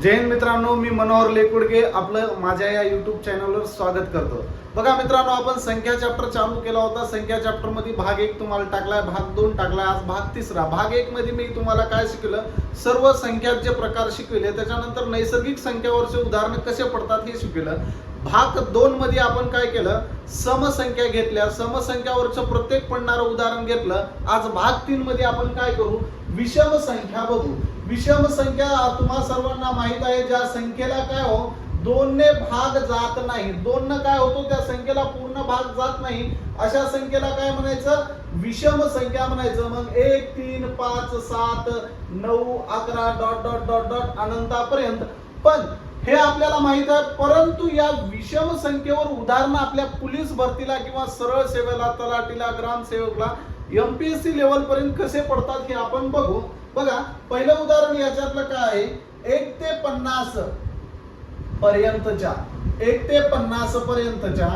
जय हिंद मित्रांनो, मी मनोहर लेकुडगे आपलं माझ्या या YouTube चॅनलवर स्वागत करतो। बघा मित्रांनो, आपण संख्या चॅप्टर चालू केला होता। संख्या चॅप्टर मध्ये भाग 1 तुम्हाला टाकलाय, भाग 2 टाकलाय, आज भाग 3। भाग 1 मध्ये मी तुम्हाला काय शिकवलं, सर्व संख्यांचे प्रकार शिकवले, त्याच्यानंतर नैसर्गिक संख्यावरचे उदाहरण कसे पडतात हे शिकवलं। भाग 2 मध्ये आपण काय केलं, समसंख्या घेतल्या, समसंख्यावरचं प्रत्येक पडणारं उदाहरण घेतलं। आज भाग 3 मध्ये आपण काय करू, विषम संख्या बघू। विषम संख्या तुम्हा सर्वांना माहित आहे, ज्या संख्येला काय हो 2 ने भाग जात नाही, 2 ने काय होतो त्या संख्येला पूर्ण भाग जात नाही, अशा संख्येला काय म्हणायचं, विषम संख्या म्हणायचं। मग 1 3 5 7 9 11 डॉट डॉट डॉट डॉट अनंतापर्यंत। पण हे आपल्याला माहित आहे, परंतु या विषम संख्येवर उदाहरण आपल्या पोलीस भरतीला किंवा सरळ सेवेला, तलाठीला, ग्रामसेवकला, एमपीएससी लेवल पर्यंत कसे पडतात हे आपण बघू। बघा, पहिलं उदाहरण याच्यातलं काय आहे, 1 ते 50 पर्यंतच्या 1 ते 50 पर्यंतच्या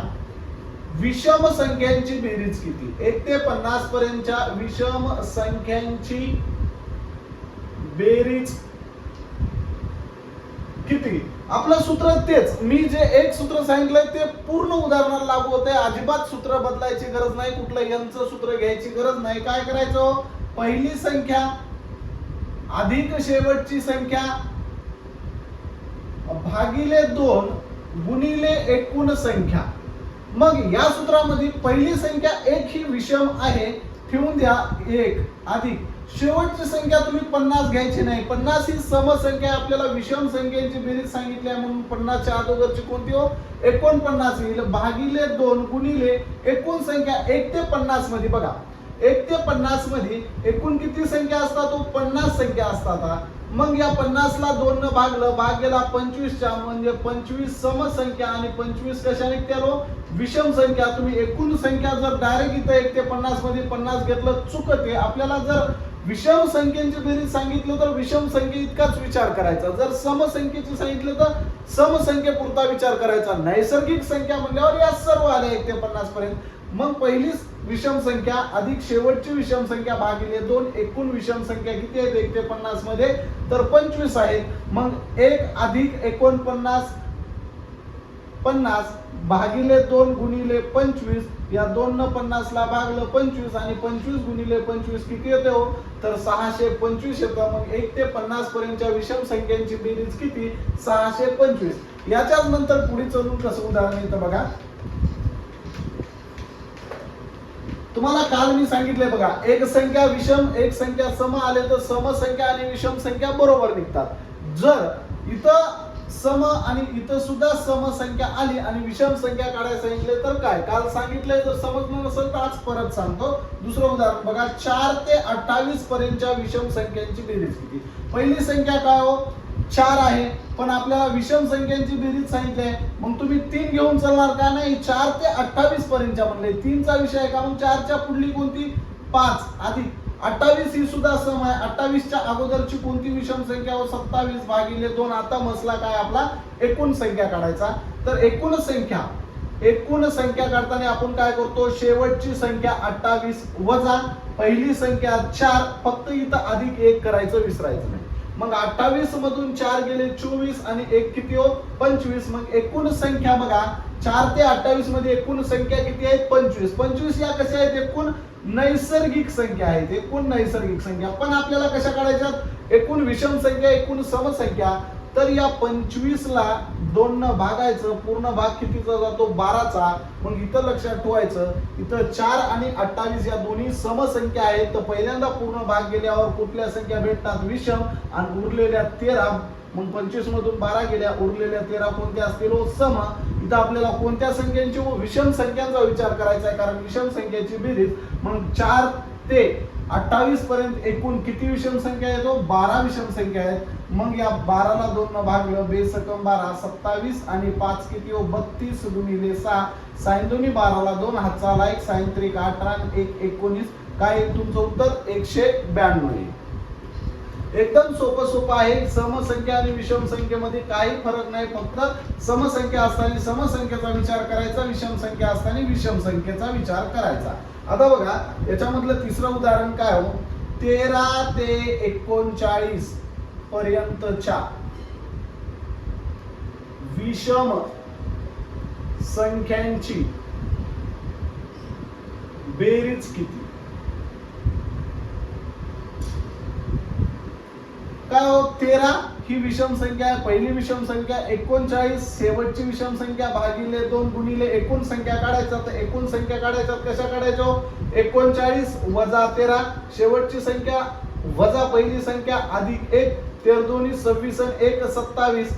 विषम संख्यांची बेरीज किती। 1 ते 50 पर्यंतच्या विषम संख्यांची बेरीज किती। आपलं सूत्र तेच, मी जे एक सूत्र सांगितलंय ते पूर्ण उदाहरणाला लागू होते। अजिबात सूत्र बदलायची गरज नाही, कुठलं यांचं सूत्र घ्यायची गरज नाही। काय करायचं, पहिली संख्या अधिक शेवटची संख्या भागिले 2 गुणिले एकूण संख्या। मग या सूत्रामध्ये पहिली संख्या 1 ही विषम आहे, ठेवून द्या 1 अधिक शेवटची संख्या तुम्ही 50 घ्यायची नाही। 50 ही समसंख्या, आपल्याला विषम संख्येची बेरीज सांगितली आहे म्हणून 50 च्या अगोदरची कोणती हो, 49 येईल, भागिले 2 गुणिले एकूण संख्या 1 ते 50 मध्ये। बघा, 1 ते 50 मध्ये एकूण किती संख्या असतात, 50 संख्या असतात। मग या 50 ला 2 ने भागलं, भाग गेला 25 च्या, म्हणजे 25 समसंख्या आणि 25 कशा निघत्या, विषम संख्या। तुम्ही एकूण संख्या जर डायरेक्ट इथं 1 ते 50 मध्ये 50 घेतलं चुकते। आपल्याला जर विषम संख्येची बेरीज सांगितलं तर विषम संख्ये इतकाच विचार करायचा, जर समसंख्येची सांगितलं तर समसंख्येपुरता विचार करायचा। नैसर्गिक संख्या म्हणल्यावर या सर्व आल्या 1 ते 50 पर्यंत। मग पहिली विषम संख्या अधिक शेवटची विषम संख्या भागिले 2, एकूण विषम संख्या किती आहेत 1 ते 50 मध्ये, तर 25 आहेत। मग 1 अधिक 49 50 भागिले 2 गुणिले 25, या 2 न 50 ला भागलं 25 आणि 25 गुणिले 25 किती येते हो, तर 625 येतं। मग 1 ते 50 पर्यंतच्या विषम संख्यांची बेरीज किती, 625। याच्याच नंतर पुढे चलून कसं उदाहरण येतं बघा। तुम्हाला काल मी सांगितले बघा, एक संख्या विषम एक संख्या सम आले तर समसंख्या आणि विषम संख्या बरोबर निघतात। जर इथं सम आणि इथं सुद्धा समसंख्या आली आणि विषम संख्या काढायला सांगितले तर काय, काल सांगितलंय, जर समजलं नसेल तर आज परत सांगतो। दुसरं उदाहरण बघा, 4 ते 28 पर्यंतच्या विषम संख्यांची बेरीज किती। पहिली संख्या काय हो, 4 आहे, पण आपल्याला विषम संख्यांची बेरीज सांगितली आहे। मग तुम्ही 3 घेऊन चालणार का, नाही 4 ते 28 पर्यंतच्या म्हणले 3 चा विषय आहे का, मग 4 च्या पुढली कोणती 5 अधिक 28 ही सुद्धा सम आहे। 28 च्या अगोदरची कोणती विषम संख्या हो, 27 भागिले 2। आता मसला काय आपला, एकूण संख्या काढायचा। तर एकूण संख्या काढताना आपण काय करतो, शेवटची संख्या 28 वजा पहिली संख्या 4, फक्त इथं अधिक 1 करायचं, विसरायचं नाही। मग 28 मधून 4 गेले 24 आणि 1 किती हो, 25। मग एकूण संख्या बघा, 4 ते 28 मध्ये एकूण संख्या किती आहे, 25। 25 या कशा आहेत, एकूण नैसर्गिक संख्या आहेत, एकूण नैसर्गिक संख्या। पण आपल्याला कशा काढायच्यात, एकूण विषम संख्या, एकूण समसंख्या। तर या 25 ला 2 न भागायचं, पूर्ण भाग कितीचा जातो, 12चा। मग इथं लक्षात ठेवायचं, इथं 4 आणि 28 या दोन्ही समसंख्या आहेत, तर पहिल्यांदा पूर्ण भाग गेल्यावर कुठल्या संख्या भेटतात, विषम, आणि उरलेल्या 13। मग 25 मधून 12 गेल्या, उरलेल्या 13 कोणत्या असतील, सम। इथं आपल्याला कोणत्या संख्यांची, विषम संख्यांचा विचार करायचा आहे, कारण विषम संख्येची बेरीज। मग 4 ते 28 पर्यंत एकूण किती विषम संख्या येतो, 12 विषम संख्या आहेत। मग या 12 ला 2 न भागलं, बेसकम 12, 27 आणि 5 किती हो, 32 गुणिले 6, साइन 2 12 ला 2, हातचा ला 1, साइन 3 18 आणि 1 19। काय तुमचं उत्तर 192 आहे। एकदम सोपं आहे। समसंख्या आणि विषम संख्येमध्ये काही फरक नाही, फक्त समसंख्या असताना समसंख्येचा विचार करायचा, विषम संख्या असताना विषम संख्येचा विचार करायचा। आता बघा, याच्यामधलं तिसरं उदाहरण काय हो, 13 ते 39 पर्यंतच्या विषम संख्यांची बेरीज किती? काय हो, 13 ही विषम संख्या आहे, पहिली विषम संख्या, 39 शेवटची विषम संख्या भागिले 2 गुणिले एकूण संख्या काढायचा. तर एकूण संख्या काढायच्या कशा काढायचो? 39 वजा 13 शेवटची संख्या वजा पहिली संख्या अधिक 1, 13 दोन्ही 26 आणि 1 27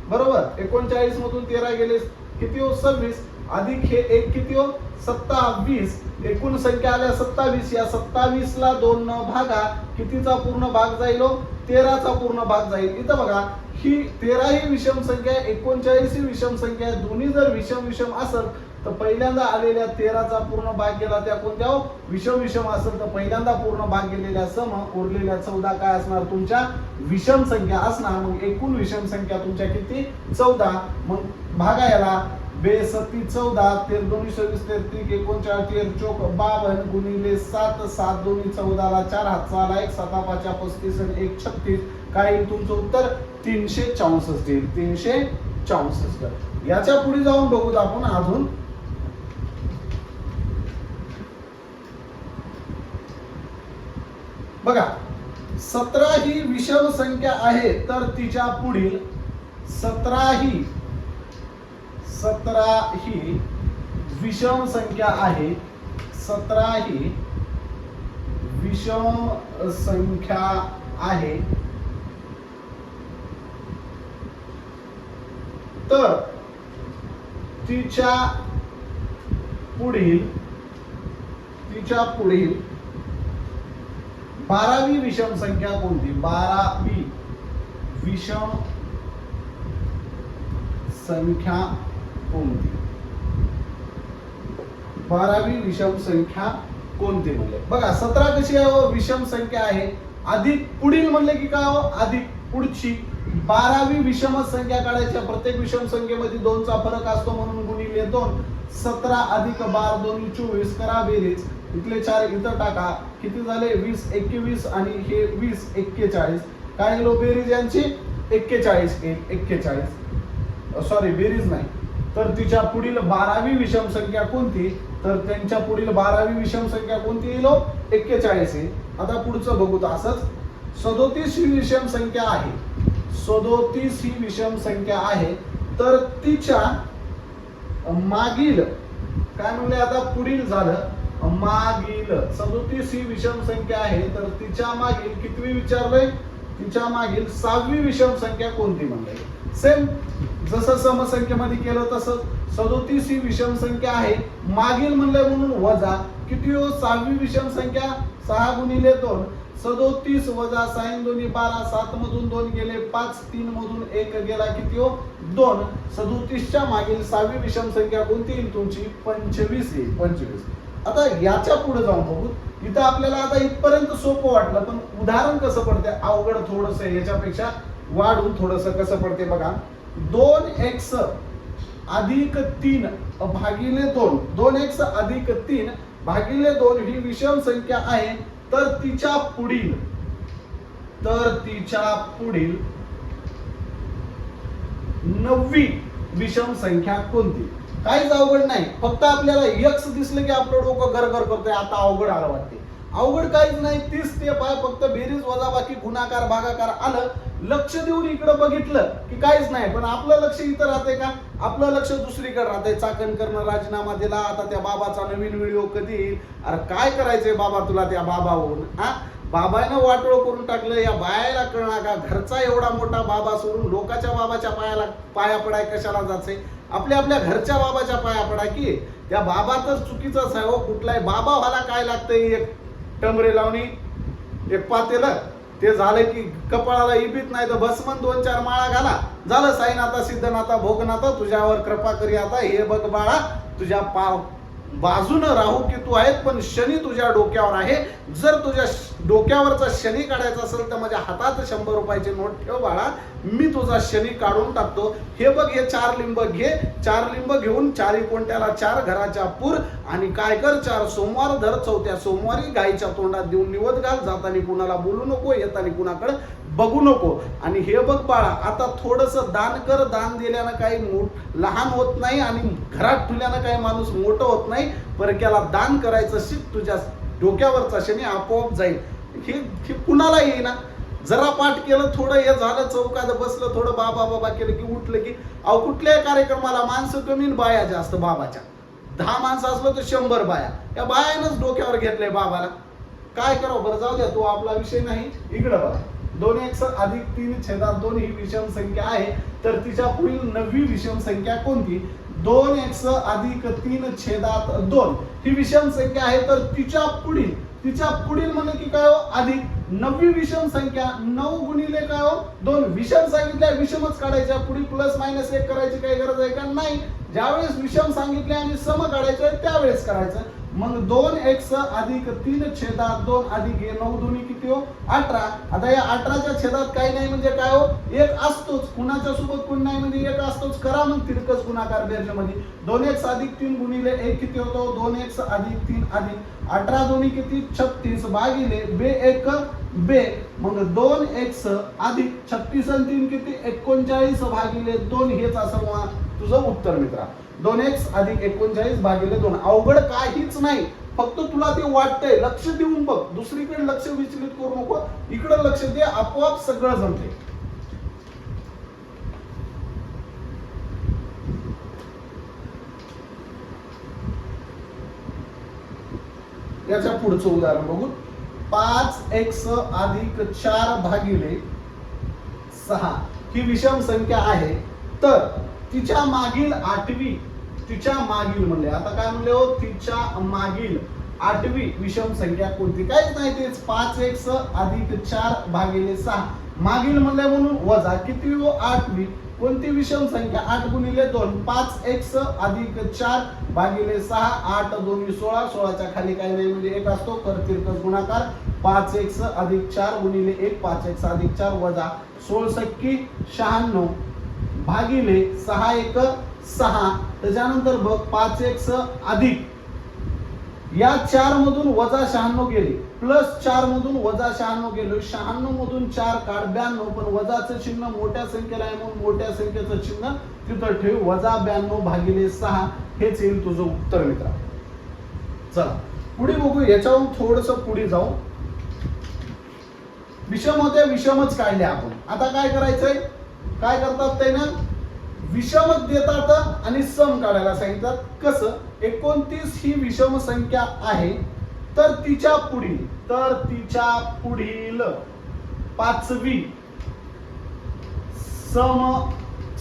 बरोबर. 39 मधून 13 गेले किती हो? 26 अधिक हे 1 किती हो? 27. एकूण संख्या आल्या 27. या 27 ला 2 न भागा कितीचा पूर्ण भाग जाईल हो? 13 चा पूर्ण भाग जाईल. इथं बघा ही 13 ही विषम संख्या आहे, 39 ही विषम संख्या आहे. दोन्ही जर विषम विषम असेल तर पहिल्यांदा आलेल्या 13 चा पूर्ण भाग गेला त्या कोणत्या हो? विषम विषम असेल तर पहिल्यांदा पूर्ण भाग गेलेल्या सम, उरलेल्या 14 काय असणार? तुमच्या विषम संख्या असणार. मग एकूण विषम संख्या तुमच्या किती? 14. मग भागा याला 42 14 13 दोन्ही 26 33 39 13 चौक 52 गुणिले 7 7 दोन्ही 14 ला 4 हातचा आला 1 7 5 35 आणि 1 36. काय येईल तुमचं उत्तर? 364 येईल. 364. याच्या पुढे जाऊन बघूत आपण अजून. बघा 17 ही विषम संख्या आहे तर तिच्या पुढील 17 ही विषम संख्या आहे. 17 ही विषम संख्या आहे तर तिच्या पुढील 12वी विषम संख्या कोणती? 12वी विषम संख्या कोणती? 12वी विषम संख्या कोणती म्हणले? बघा 17 कशी आहे हो? विषम संख्या आहे. अधिक पुढील म्हणले की काय हो? अधिक पुढची. 12वी विषम संख्या काढायच्या. प्रत्येक विषम संख्येमध्ये 2 चा फरक असतो म्हणून गुणिले 2. 17 अधिक 12 दोन्ही 24. करा बेरीज. इथले 4 इथं टाका. किती झाले? 20 21 आणि हे 20 41. काय येईल बेरीज यांची? 41 येईल. 41 सॉरी बेरीज नाही. तर तिच्या पुढील 12वी विषम संख्या कोणती? तर त्यांच्या पुढील 12वी विषम संख्या कोणती येईल? 41 येईल. आता पुढचं बघू. असंच 37 ही विषम संख्या आहे. 37 ही विषम संख्या आहे तर तिच्या मागील काय म्हणले? आता पुढील झालं मागील. 37 ही विषम संख्या आहे तर तिच्या मागील कितवी विचारलंय? तिच्या मागील 6वी विषम संख्या कोणती म्हणले? सेम जसं समसंख्येमध्ये केलं तसं 37 ही विषम संख्या आहे. मागील म्हणले म्हणून वजा किती हो? 6वी विषम संख्या 6 गुणिले 2 37 वजा 6 दोन्ही 12 7 मधून 2 गेले 5 3 मधून 1 गेला किती हो? 2. 37 च्या मागील 6वी विषम संख्या कोणती येईल तुमची? 25 येईल. 25. आता याच्या पुढे जाऊन बघू. इथं आपल्याला आता इथपर्यंत सोपं वाटलं पण उदाहरण कसं पडते? अवघड थोडस याच्यापेक्षा वाढून थोडस कसं पडते बघा. 2x अधिक 3 भागिले 2 2x अधिक 3 भागिले 2 ही विषम संख्या आहे तर तिच्या पुढील 9वी विषम संख्या कोणती? काहीच अवघड नाही. फक्त आपल्याला x दिसलं की आपलं डोकं गरगर करतोय. आता अवघड आलं वाटते. अवघड काहीच नाही. 30 स्टेप आहे. फक्त बेरीज वजाबाकी गुणाकार भागाकार आलं. लक्ष देऊन इकडे बघितलं की काहीच नाही. पण आपलं लक्ष इथं राहते का? आपलं लक्ष दुसरीकडे राहते. चाकणकरनं राजीनामा दिला. आता त्या बाबाचा नवीन व्हिडिओ कधी येईल? अरे काय करायचंय बाबा तुला त्या बाबावरून? बाबानं वाटोळ करून टाकलं. या बायाला कळणार का? घरचा एवढा मोठा बाबा सोडून लोकाच्या बाबाच्या पाया पडाय कशाला जायचंय? आपल्या घरच्या बाबाच्या पाया पडा की. त्या बाबा तर चुकीचाच आहे हो. कुठलाही बाबा व्हायला काय लागतंय? एक टमरे लावणी, एक पातेलं, ते झालं की कपाळाला इबीत नाही तर भस्मन 2-4 माळा घाला. झालं साईनाथा सिद्धनाथा भोगनाथा तुझ्यावर कृपा करी आता. हे बघ बाळा तुझ्या बाजूनं राहू की तू आहेत पण शनी तुझ्या डोक्यावर आहे. जर तुझ्या डोक्यावरचा शनी काढायचा असेल तर माझ्या हातात 100 रुपयाची नोट ठेव बाळा. मी तुझा शनी काढून टाकतो. हे बघ हे 4 लिंब घे. 4 लिंब घेऊन 4 कोणत्याला 4 घराच्या पूर आणि काय कर 4 सोमवार धर. 4थ्या सोमवारी गायीच्या तोंडात देऊन निवद घाल. जाताना कुणाला बोलू नको, येताना कुणाकडे बघू नको. आणि हे बघ बाळा, आता थोडस दान कर. दान दिल्यानं काही लहान होत नाही आणि घरात ठेवल्यानं काही माणूस मोठं होत नाही. परक्याला दान करायचं शिक. तुझ्या डोक्यावरचा शनी आपोआप जाईल. हे कुणाला येईना. जरा पाठ केलं, थोडं हे झालं, चौकात बसलं, थोडं बाबा बाबा केलं की उठलं की अहो कुठल्याही कार्यक्रमाला माणसं कमी बाया जास्त. बाबाच्या 10 माणसं असलं तर 100 बाया. या बायानंच डोक्यावर घेतलंय बाबाला. काय करावं बरं, जाऊ द्या, तो आपला विषय नाही. इकडं बघा, 2x अधिक 3/2 ही विषम संख्या आहे. तर तिच्या पुढील 9वी विषम संख्या कोणती? 2x अधिक 3/2 ही विषम संख्या आहे. तर तिच्या पुढील म्हणजे की काय हो? अधिक 9वी विषम संख्या. 9 गुणिले काय हो? 2. विषम सांगितल्या विषमच काढायच्या. पुढे प्लस मायनस 1 करायची काही गरज आहे का? नाही. ज्यावेळेस विषम सांगितले आणि सम काढायचं त्यावेळेस करायचं. मग 2x अधिक 3/2 अधिक 9 दोन्ही किती हो? 18. आता या 18च्या छेदात काही नाही म्हणजे काय हो? 1 असतोच. कुणाच्या सोबत कोण नाही म्हणजे 1 असतोच. करा मग तिरकस गुणाकार बेरजेमध्ये. 2x अधिक 3 गुणिले 1 किती होतो? 2x अधिक 3 अधिक 18 दोन्ही किती? 36 भागिले बे 1 बे. मग 2x अधिक 36 आणि 3 किती? 39 भागिले 2. हेच असं तुझं उत्तर मित्रा. 2x अधिक 39 भागिले 2. अवघड काहीच नाही. फक्त तुला ते वाटतंय. लक्ष देऊन बघ. दुसरीकडे लक्ष विचलित करू नको. इकडे लक्ष दे. आपोआप सगळं जमते. याच्या पुढचं उदाहरण बघू. 5x अधिक 4 भागिले 6 ही विषम संख्या आहे. तर तिच्या मागील 8वी, तिच्या मागील म्हणले, आता काय म्हणले हो? तिच्या मागील 8वी विषम संख्या कोणती? काहीच नाही, तेच 5x अधिक 4 भागिले 6. मागील म्हणले म्हणून वजा किती हो? 8वी. कोणती विषम संख्या? 8 गुणिले 2. 5x अधिक 4 भागिले 6. 8 दोन्ही 16. 16च्या खाली काही नाही म्हणजे 1 असतो. कर तिरकस गुणाकार. 5x अधिक 4 गुणिले 1. 5x अधिक 4 वजा 16 96 भागिले 6 1 6. त्याच्यानंतर बघ 5x अधिक या 4 मधून वजा 96 गेले, प्लस 4 मधून वजा 96 गेलो. 96 मधून 4 काढ 92. पण वजाचं चिन्ह मोठ्या संख्येला आहे म्हणून मोठ्या संख्येचं चिन्ह तिथं ठेव. वजा 92 भागिले 6 हेच येईल तुझं उत्तर मित्रा. चला पुढे बघू. याच्यावरून थोडस पुढे जाऊ. विषम होत्या, विषमच काढले आपण. आता काय करायचंय? काय करतात ते ना? विषमच देतात आणि सम काढायला सांगितलं. कसं? 29 ही विषम संख्या आहे. तर तिच्या पुढील 5वी सम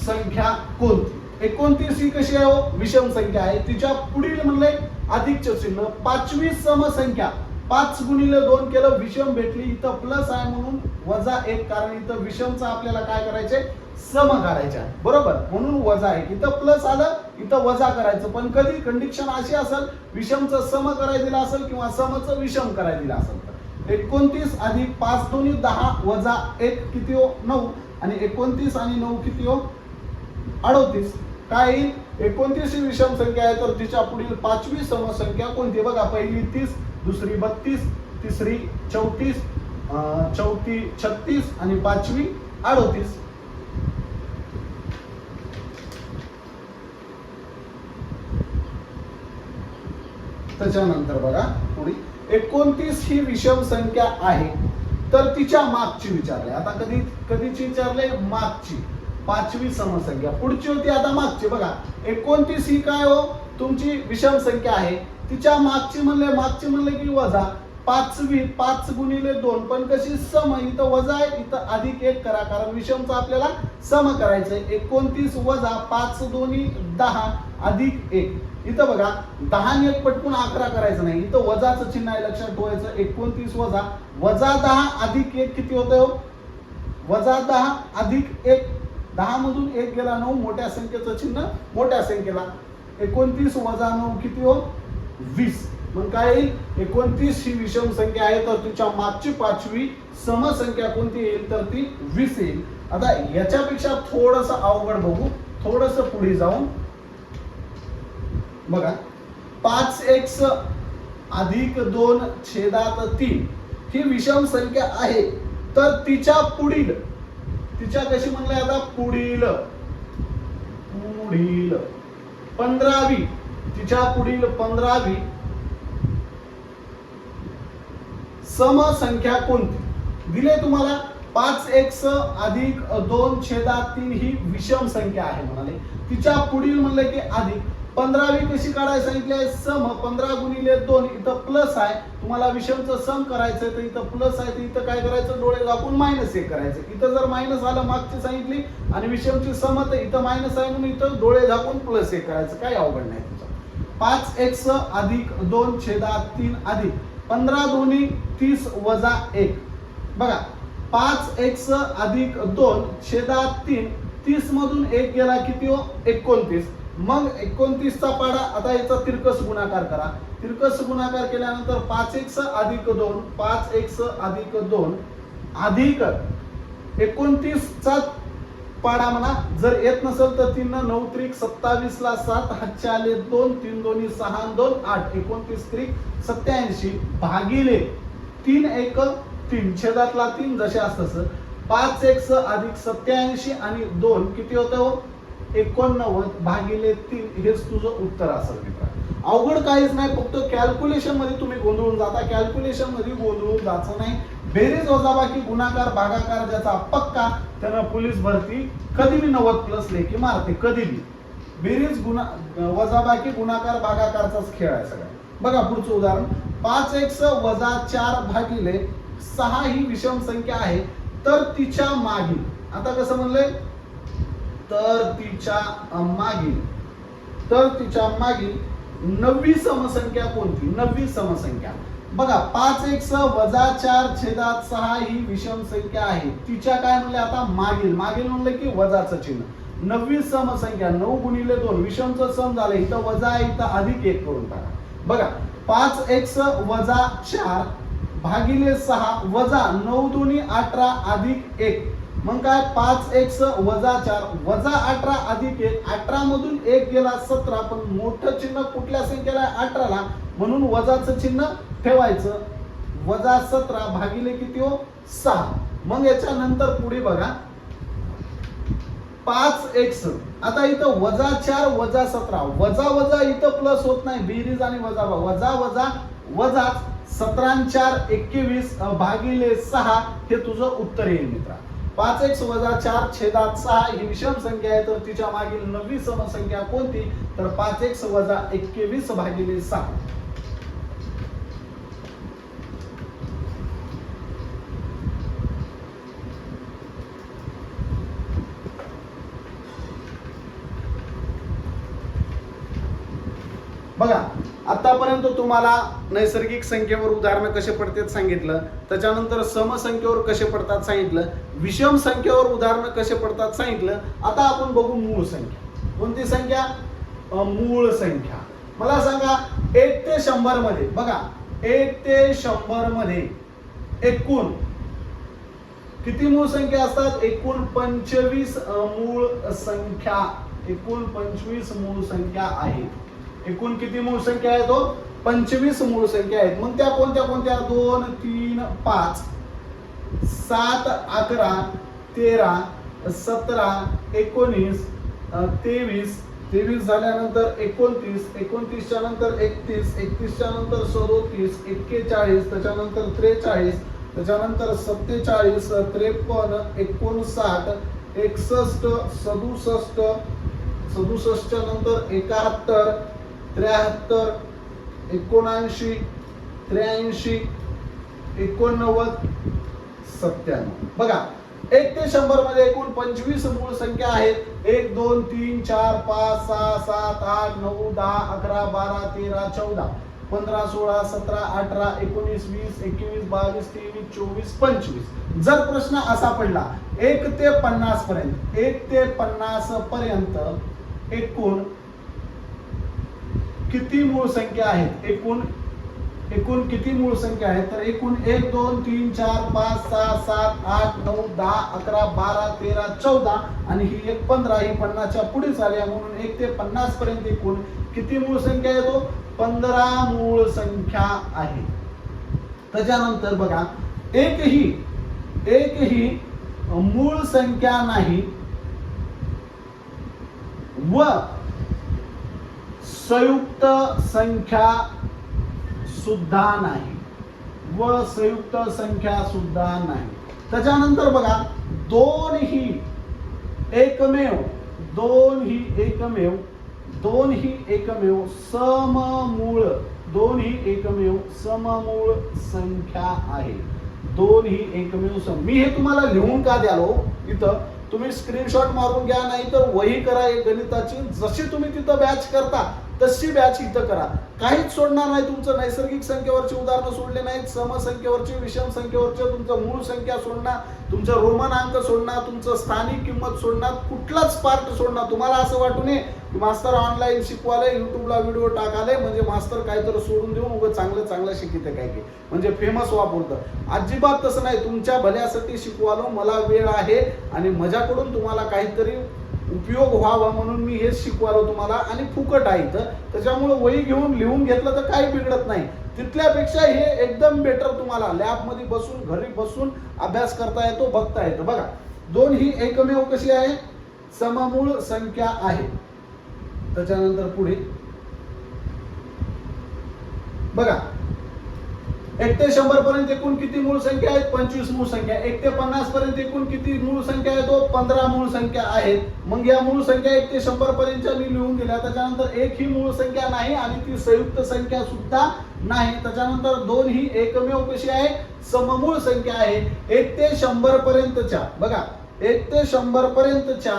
संख्या कोणती? 29 ही कशी आहे हो? विषम संख्या आहे. तिच्या पुढील म्हणले अधिकचे चिन्ह. 5वी सम संख्या. 5 गुणिले 2 केलं, विषम भेटली. इथं प्लस आहे म्हणून वजा 1. कारण इथं विषमचा आपल्याला काय करायचंय? सम काढायचे आहे. बरोबर, म्हणून वजा आहे. इथं प्लस आलं, इथं वजा करायचं. पण कधी कंडिशन अशी असेल, विषमचं सम करायला दिला असेल किंवा समचं विषम करायला दिला असेल. तर 29 अधिक 5 दोन्ही 10 वजा 1 किती हो? 9. आणि 29 आणि 9 किती हो? 38. काय येईल? 29 ही विषम संख्या आहे. तर तिच्या पुढील 5वी समसंख्या कोणती? बघा, पहिली 30, दुसरी 32, तिसरी 34, चौथी 36 आणि 5वी 38. त्याच्यानंतर बघा पुढे 29 ही विषम संख्या आहे. तर तिच्या मागची विचारले. आता कधीची विचारले? मागची. 5वी समसंख्या. पुढची होती आता मागची. बघा 29 ही काय हो? तुमची विषम संख्या आहे. तिच्या मागची म्हणले की वजा 5वी. 5 गुणिले 2 पण कशी? सम. इथं वजा आहे, इथं अधिक 1 करा. कारण विषमचा आपल्याला सम करायचंय. 29 वजा 5 दोन्ही 10 अधिक 1. इथं बघा 10 आणि 1 पटकून 11 करायचं नाही. इथं वजाचं चिन्ह आहे, लक्षात ठेवायचं. 29 वजा 10 अधिक 1 किती होतं हो? वजा 10 अधिक 1. 10 मधून 1 गेला 9. मोठ्या संख्येचं चिन्ह मोठ्या संख्येला. 29 वजा 9 किती हो? 20. मग काय येईल? 29 ही विषम संख्या आहे. तर तिच्या मागची 5वी समसंख्या कोणती येईल? तर ती 20 येईल. आता याच्यापेक्षा थोडस अवघड बघू. थोडस पुढे जाऊन बघा 5x अधिक 2/3 ही विषम संख्या आहे. तर तिच्या पुढील, तिच्या कशी म्हणले आता पुढील, पुढील 15वी, तिच्या पुढील 15वी समसंख्या कोणती दिले तुम्हाला? 5x अधिक 2/3 ही विषम संख्या आहे म्हणाले. तिच्या पुढील म्हणले की अधिक. 15वी कशी काढायला सांगितली आहे? सम 15 गुणिले 2, इथं प्लस आहे, तुम्हाला विषमचं सम करायचं तर इथं प्लस आहे, तर इथं काय करायचं? डोळे झाकून -1 करायचं. इथं जर मायनस आलं मागची सांगितली आणि विषमची सम तर इथं मायनस आहे म्हणून इथं डोळे झाकून +1 करायचं. काय अवघड नाही तुझं. 5x अधिक 2/3 अधिक 15 दोन्ही 30 वजा 1. बघा 5x अधिक 2/3, 30 मधून 1 गेला किती हो? 29. मग 29 चा पाडा. आता याचा तिरकस गुणाकार करा. तिरकस गुणाकार केल्यानंतर 5x अधिक 2, 5x अधिक 2 अधिक 29 चा पाडा म्हणा. जर येत नसेल तर 3 9 त्रिक 27 ला 7, हातचे आले 2, 3 दोन्ही 6, 2 8, 29 त्रिक 87 भागिले 3 1 3, छेदातला 3 जसे असतं. 5x अधिक 87 आणि 2 किती होतं हो? 89 भागिले 3. हेच तुझं उत्तर असेल मित्र. अवघड काहीच नाही, फक्त कॅल्क्युलेशन मध्ये तुम्ही गोंधळून जाता. कॅल्क्युलेशन मध्ये गोंधळून जायचं नाही. बेरीज वजाबाकी गुणाकार भागाकार ज्याचा पक्का त्यानं पोलीस भरती कधी बी 90+ लेखी मारते. कधी बी बेरीज वजाबाकी गुणाकार भागाकारचाच खेळ आहे सगळा. बघा पुढचं उदाहरण. 5x - 4 भागिले 6 ही विषम संख्या आहे, तर तिच्या मागील. आता कसं म्हणलंय? तर तिच्या मागील 9वी समसंख्या कोणती? 9वी समसंख्या. बघा 5x - 4 छेदात 6 ही विषम संख्या आहे. तिच्या काय म्हणले आता? मागील. मागील म्हणलं की वजाचं चिन्ह. 9वी समसंख्या 9 गुणिले 2 विषमचं सम झालं. इथं वजा आहे, इथं अधिक 1 करून टाका. बघा 5x - 4 भागिले 6 वजा 9 दोन्ही 18 अधिक 1. मग काय? 5x - 4 वजा 18 अधिक 1. 18 मधून 1 गेला 17, पण मोठं चिन्ह कुठल्या संख्येला? 18 ला, म्हणून वजाचं चिन्ह ठेवायचं. वजा 17 भागिले किती हो? 6. मग याच्या नंतर पुढे बघा 5x. आता इथं वजा 4 वजा 17, वजा वजा इथं प्लस होत नाही. बेरीज आणि वजा वजा वजा वजा 17 4 21 भागिले 6 हे तुझं उत्तर येईल मित्रा. 5x - 4 छेदात 6 ही विषम संख्या आहे, तर तिच्या मागील 9वी समसंख्या कोणती? तर 5x - 21 भागिले 6. बघा आतापर्यंत तुम्हाला नैसर्गिक संख्येवर उदाहरणं कसे पडतात सांगितलं, त्याच्यानंतर समसंख्येवर कसे पडतात सांगितलं, विषम संख्येवर उदाहरणं कसे पडतात सांगितलं. आता आपण बघू मूळ संख्या. कोणती संख्या? मूळ संख्या. मला सांगा 1 ते 100 मध्ये. बघा 1 ते 100 मध्ये एकूण किती मूळ संख्या असतात? एकूण 25 मूळ संख्या. एकूण 25 मूळ संख्या आहेत. एकूण किती मूळ संख्या आहेत? 25 मूळ संख्या आहेत. मग त्या कोणत्या कोणत्या? 2 3 5 7 11 13 17 19 23 23 झाल्यानंतर 29 29 च्या नंतर 31 31 च्या नंतर 37 41 त्याच्यानंतर 43 त्याच्यानंतर 47 53 59 61 67 67 च्या नंतर 71 73 79 83 89 97. बघा 1 ते 100 मध्ये एकूण 25 मूळ संख्या आहेत. 1 2 3 4 5 6 7 8 9 10 11 12 13 14 15 16 17 18 19 20 21 22 23 24 25. जर प्रश्न असा पडला 1 ते 50 पर्यंत, 1 ते 50 पर्यंत एकूण किती मूळ संख्या आहेत? एकूण किती मूळ संख्या आहेत? तर एकूण 1 2 3 4 5 6 7 8 9 10 11 12 13 14 आणि ही एक 15. ही 50 च्या पुढे झाली म्हणून 1 ते 50 पर्यंत एकूण किती मूळ संख्या येतो? 15 मूळ संख्या आहे. त्याच्यानंतर बघा एकही एकही मूळ संख्या नाही व संयुक्त संख्या सुद्धा नाही व संयुक्त संख्या सुद्धा नाही. त्याच्यानंतर बघा दोनही एकमेव सममूळ संख्या आहे. मी हे तुम्हाला लिहून का द्यालो इथं, तुम्ही स्क्रीनशॉट मारून घ्या, नाही तर वही करा एक गणिताची. जशी तुम्ही तिथं बॅच करता तशी बॅच इथं करा. काहीच सोडणार नाही. तुमचं नैसर्गिक संख्येवरची उदाहरणं सोडले नाहीत, समसंख्येवरची, विषम संख्येवरचे, तुमचं मूळ संख्या सोडणार, तुमचं रोमन अंक सोडणार, तुमचं स्थानिक किंमत सोडणार, कुठलाच पार्ट सोडणार. तुम्हाला असं वाटू नये की मास्तर ऑनलाईन शिकवाले, युट्यूबला व्हिडिओ टाकाले म्हणजे मास्तर काहीतरी सोडून देऊन उगाच चांगलं शिकिते काय की म्हणजे फेमस वापरतं. अजिबात तसं नाही. तुमच्या भल्यासाठी शिकवालो. मला वेळ आहे आणि माझ्याकडून तुम्हाला काहीतरी उपयोग व्हावा म्हणून मी हेच शिकवालो तुम्हाला आणि फुकट आहे इथं. त्याच्यामुळे वही घेऊन लिहून घेतलं तर काही बिघडत नाही. तिथल्यापेक्षा हे एकदम बेटर तुम्हाला लॅबमध्ये बसून घरी बसून अभ्यास करता येतो, बघता येतं. बघा दोन ही एकमेव कशी आहे, सममूळ संख्या आहे. त्याच्यानंतर पुढे बघा 1 ते 100 पर्यंत एकूण किती मूळ संख्या आहेत, 25 मूळ संख्या. 1 ते 50 पर्यंत एकूण किती मूळ संख्या आहेत, 15 मूळ संख्या आहेत. मग या मूळ संख्या 1 ते 100 पर्यंतच्या मी लिहून दिल्या. त्याच्यानंतर एक ही मूळ संख्या नाही आणि ती संयुक्त संख्या सुद्धा नाही. त्याच्यानंतर दोन ही एकमेव कशी आहे, सममूळ संख्या आहे. 1 ते 100 पर्यंतच्या बघा 1 ते 100 पर्यंतच्या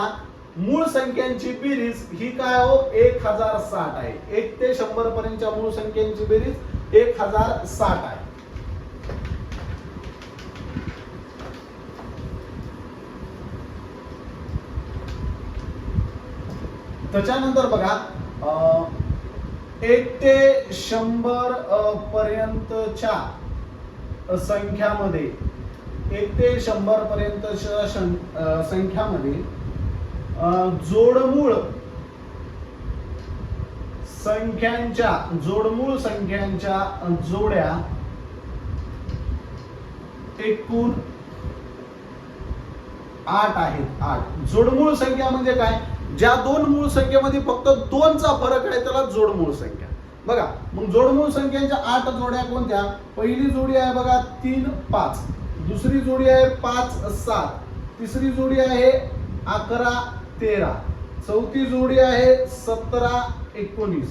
मूळ संख्यांची बेरीज ही काय हो, 1060 आहे. 1 ते 100 पर्यंतच्या मूळ संख्यांची बेरीज 1060 आहे. त्याच्यानंतर बघा 1 ते 100 पर्यंतच्या संख्यामध्ये 1 ते 100 पर्यंतच्या संख्यामध्ये जोडमूळ संख्यांच्या जोड्या एकूण 8 आहेत. 8 जोडमूळ संख्या म्हणजे काय, ज्या दोन मूळ संख्येमध्ये फक्त 2चा फरक आहे त्याला जोडमूळ संख्या. बघा मग जोडमूळ संख्यांच्या 8 जोड्या कोणत्या, पहिली जोडी आहे बघा 3 5, दुसरी जोडी आहे 5 7, तिसरी जोडी आहे 11 13, चौथी जोडी आहे 17 19,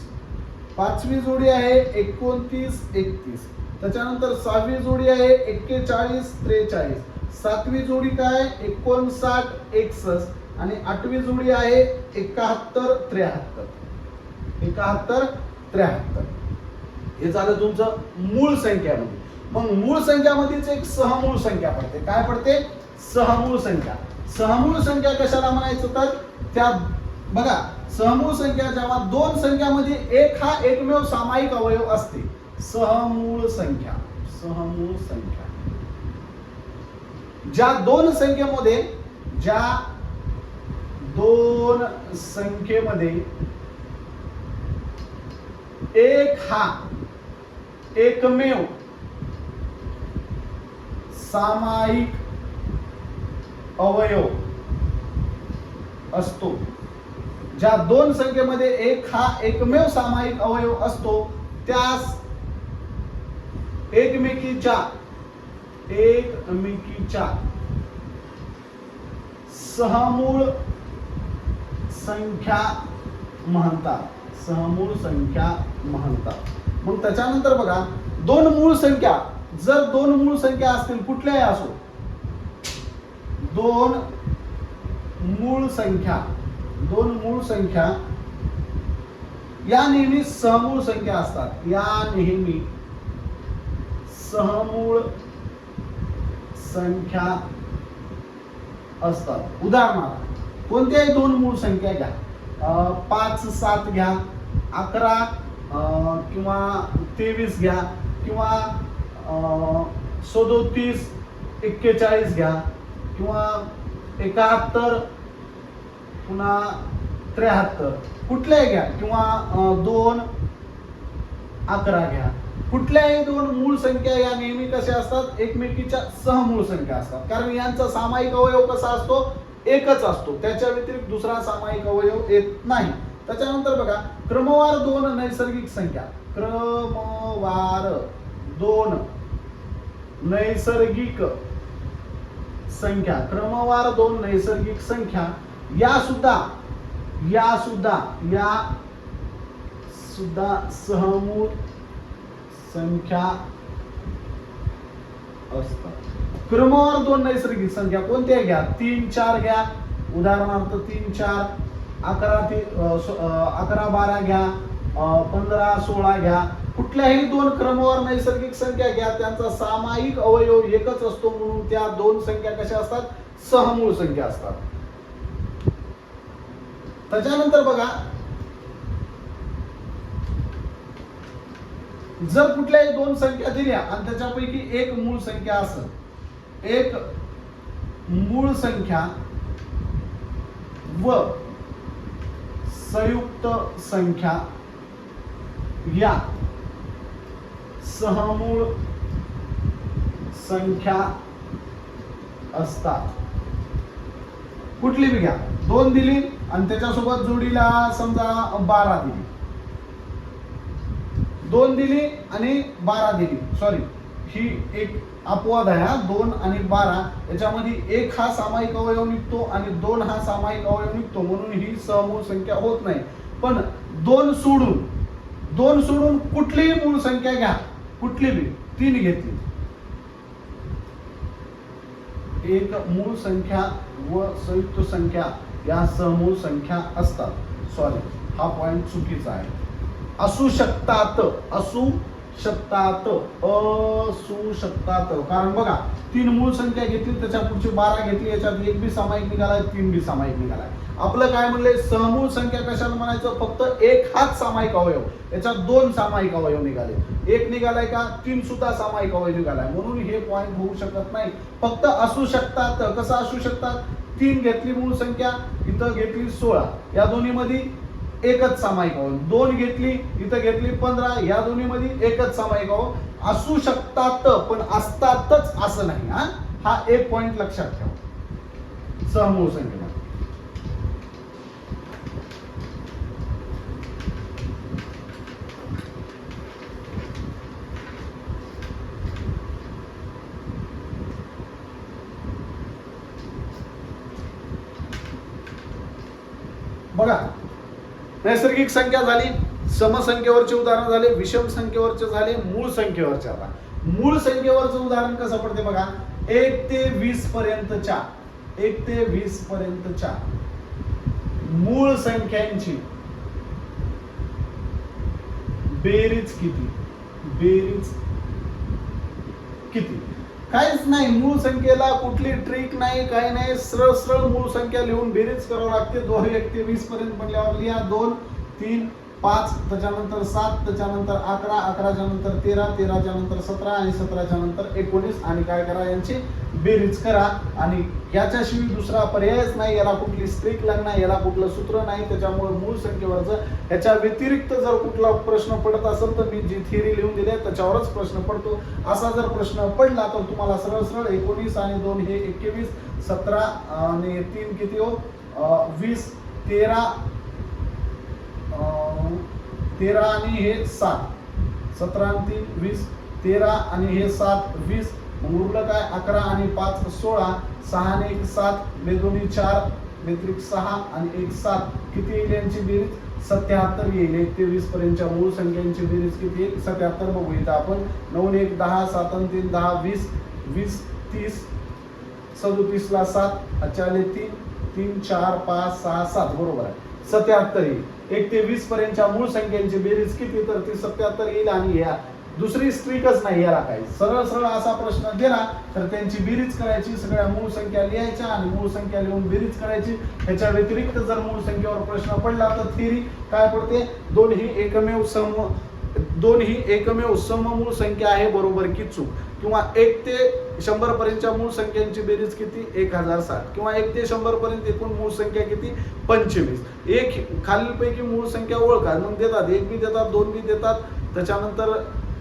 पाचवी जोडी आहे 29 31, त्याच्यानंतर सहावी जोडी आहे 41 43, सातवी जोडी काय 59 61 आणि आठवी जोडी आहे 71 73. हे झालं तुमचं मूळ संख्यामध्ये. मग मूळ संख्यामध्येच एक सहमूळ संख्या पडते. काय पडते, सहमूळ संख्या. सहमूळ संख्या कशाला म्हणायचं तर त्या बघा सहमूळ संख्या जेव्हा दोन संख्यामध्ये एक हा एकमेव सामायिक अवयव असते. सहमूळ संख्या ज्या दोन संख्येमध्ये एक हा एकमेव सामायिक अवयव असतो. ज्या दोन संख्येमध्ये एक हा एकमेव सामायिक अवयव असतो त्यास एकमेकीच्या सहमूळ संख्या म्हणतात. मग त्याच्यानंतर बघा दोन मूळ संख्या, जर दोन मूळ संख्या असतील कुठल्याही असो, दोन मूळ संख्या या नेहमी सहमूळ संख्या असतात. या नेहमी सहमूळ संख्या असतात. उदाहरणार्थ कोणत्याही दोन मूळ संख्या घ्या, 5 7 घ्या, 11 किंवा 23 घ्या, किंवा 37 41 घ्या, किंवा 71 पुन्हा 73 कुठल्याही घ्या, किंवा 2 11 घ्या. कुठल्याही दोन मूळ संख्या या नेहमी कशा असतात, एकमेकीच्या सहमूळ संख्या असतात, कारण यांचा सामायिक अवयव कसा असतो, एकच असतो, त्याच्या व्यतिरिक्त दुसरा सामायिक अवयव येत नाही. त्याच्यानंतर बघा क्रमवार दोन नैसर्गिक संख्या, क्रमवार दोन नैसर्गिक संख्या, क्रमवार दोन नैसर्गिक संख्या या सुद्धा सहमूळ संख्या असतात. क्रमवार दोन नैसर्गिक संख्या कोणत्या घ्या, 3 4 घ्या, उदाहरणार्थ 3 4, 11 12 घ्या, 15 16 घ्या. कुठल्याही दोन क्रमवार नैसर्गिक संख्या घ्या, त्यांचा सामायिक अवयव एकच असतो, म्हणून त्या दोन संख्या कशा असतात, सहमूळ संख्या असतात. त्याच्यानंतर बघा जर कुठल्याही दोन संख्या दिल्या आणि त्याच्यापैकी एक मूळ संख्या असेल, एक मूळ संख्या व संयुक्त संख्या या सहमूळ संख्या असतात. कुठली बी घ्या, 2 दिली आणि त्याच्यासोबत जोडीला समजा 12 दिली, 2 दिली आणि 12 दिली, सॉरी ही एक अपवाद आहे हा, 2 आणि 12 याच्यामध्ये 1 हा सामायिक अवयव निघतो आणि 2 हा सामायिक अवयव निघतो, म्हणून ही सहमूळ संख्या होत नाही. पण 2 सोडून कुठलीही मूळ संख्या घ्या, कुठली बी 3 घेतली, एक मूळ संख्या व संयुक्त संख्या या सहमूळ संख्या असतात. सॉरी हा पॉइंट चुकीचा आहे, असू शकतात, कारण बघा 3 मूळ संख्या घेतली, त्याच्या पुढची 12 घेतली, याच्यात एक बी सामायिक निघालाय, 3 बी सामायिक निघालाय. आपलं काय म्हणले, सहमूळ संख्या कशाला म्हणायचं, फक्त एक हाच सामायिक अवयव, याच्यात 2 सामायिक अवयव निघाले, एक निघालाय का, 3 सुद्धा सामायिक अवयव निघालाय, म्हणून हे पॉइंट होऊ शकत नाही. फक्त असू शकतात. कसं असू शकतात, 3 घेतली मूळ संख्या, इथं घेतली 16, या दोन्ही मध्ये एकच सामायिक अवयव, 2 घेतली, इथं घेतली 15, या दोन्ही मध्ये एकच सामायिक अवयव असू शकतात, पण असतातच असं नाही. हा एक पॉइंट लक्षात ठेवा सहमूळ संख्येमध्ये. बघा नैसर्गिक संख्या झाली, समसंख्येवरचे उदाहरण झाले, विषम संख्येवरचे झाले, मूळ संख्येवरचे. आता मूळ संख्येवरचं उदाहरण कसं पडते बघा, 1 ते 20 पर्यंतच्या, 1 ते 20 पर्यंतच्या मूळ संख्यांची बेरीज किती, काहीच नाही. मूळ संख्येला कुठली ट्रिक नाही, काही नाही, सरळ मूळ संख्या लिहून बेरीज करावं लागते. 2 1 ते 20 पर्यंत म्हणल्यावर लिहा 2 3 5, त्याच्यानंतर 7, त्याच्यानंतर 11, 11च्या नंतर 13, 13च्या नंतर 17 आणि 17च्या नंतर 19, आणि काय करा, यांची बेरीज करा. आणि याच्याशिवाय दुसरा पर्यायच नाही, याला कुठली स्ट्रिक लागणार, याला कुठलं सूत्र नाही. त्याच्यामुळे मूळ संख्येवरचं ह्याच्या व्यतिरिक्त जर कुठला प्रश्न पडत असेल तर मी जी थिअरी लिहून दिली आहे त्याच्यावरच प्रश्न पडतो. असा जर प्रश्न पडला तर तुम्हाला सरळ 19 आणि 2 हे 21, 17 आणि 3 किती हो 20, 13 आणि हे 7, 17 आणि 3 20, 13 आणि हे 7 20, उरलं काय 11 आणि 5 16, 6 आणि 1 7, 2 4, व्यतिरिक्त 6 आणि 1 7, किती येईल यांची बेरीज 77 येईल. 1 ते 20 पर्यंतच्या मूळ संख्यांची बेरीज किती येईल 77. बघू इथं आपण 9 1 10, 7 आणि 3 10, 20 20 30, 37 ला 7, 3 3 4 5 6 7, बरोबर आहे 77 येईल. 1 ते 20 पर्यंतच्या मूळ संख्यांची बेरीज किती, तर ती 77 येईल. आणि या दुसरी स्ट्रिकच नाही, याला काही सरळ असा प्रश्न दिला तर त्यांची बेरीज करायची, सगळ्या मूळ संख्या लिहायच्या आणि मूळ संख्या लिहून बेरीज करायची. ह्याच्या व्यतिरिक्त जर मूळ संख्येवर प्रश्न पडला तर थिअरी काय पडते, 2 ही एकमेव सममूळ संख्या आहे, बरोबर की चूक. किंवा 1 ते 100 पर्यंतच्या मूळ संख्यांची बेरीज किती 1060, किंवा 1 ते 100 पर्यंत एकूण मूळ संख्या किती 25. एक खालीलपैकी मूळ संख्या ओळखा, मग देतात 1 बी देतात, 2 बी देतात, त्याच्यानंतर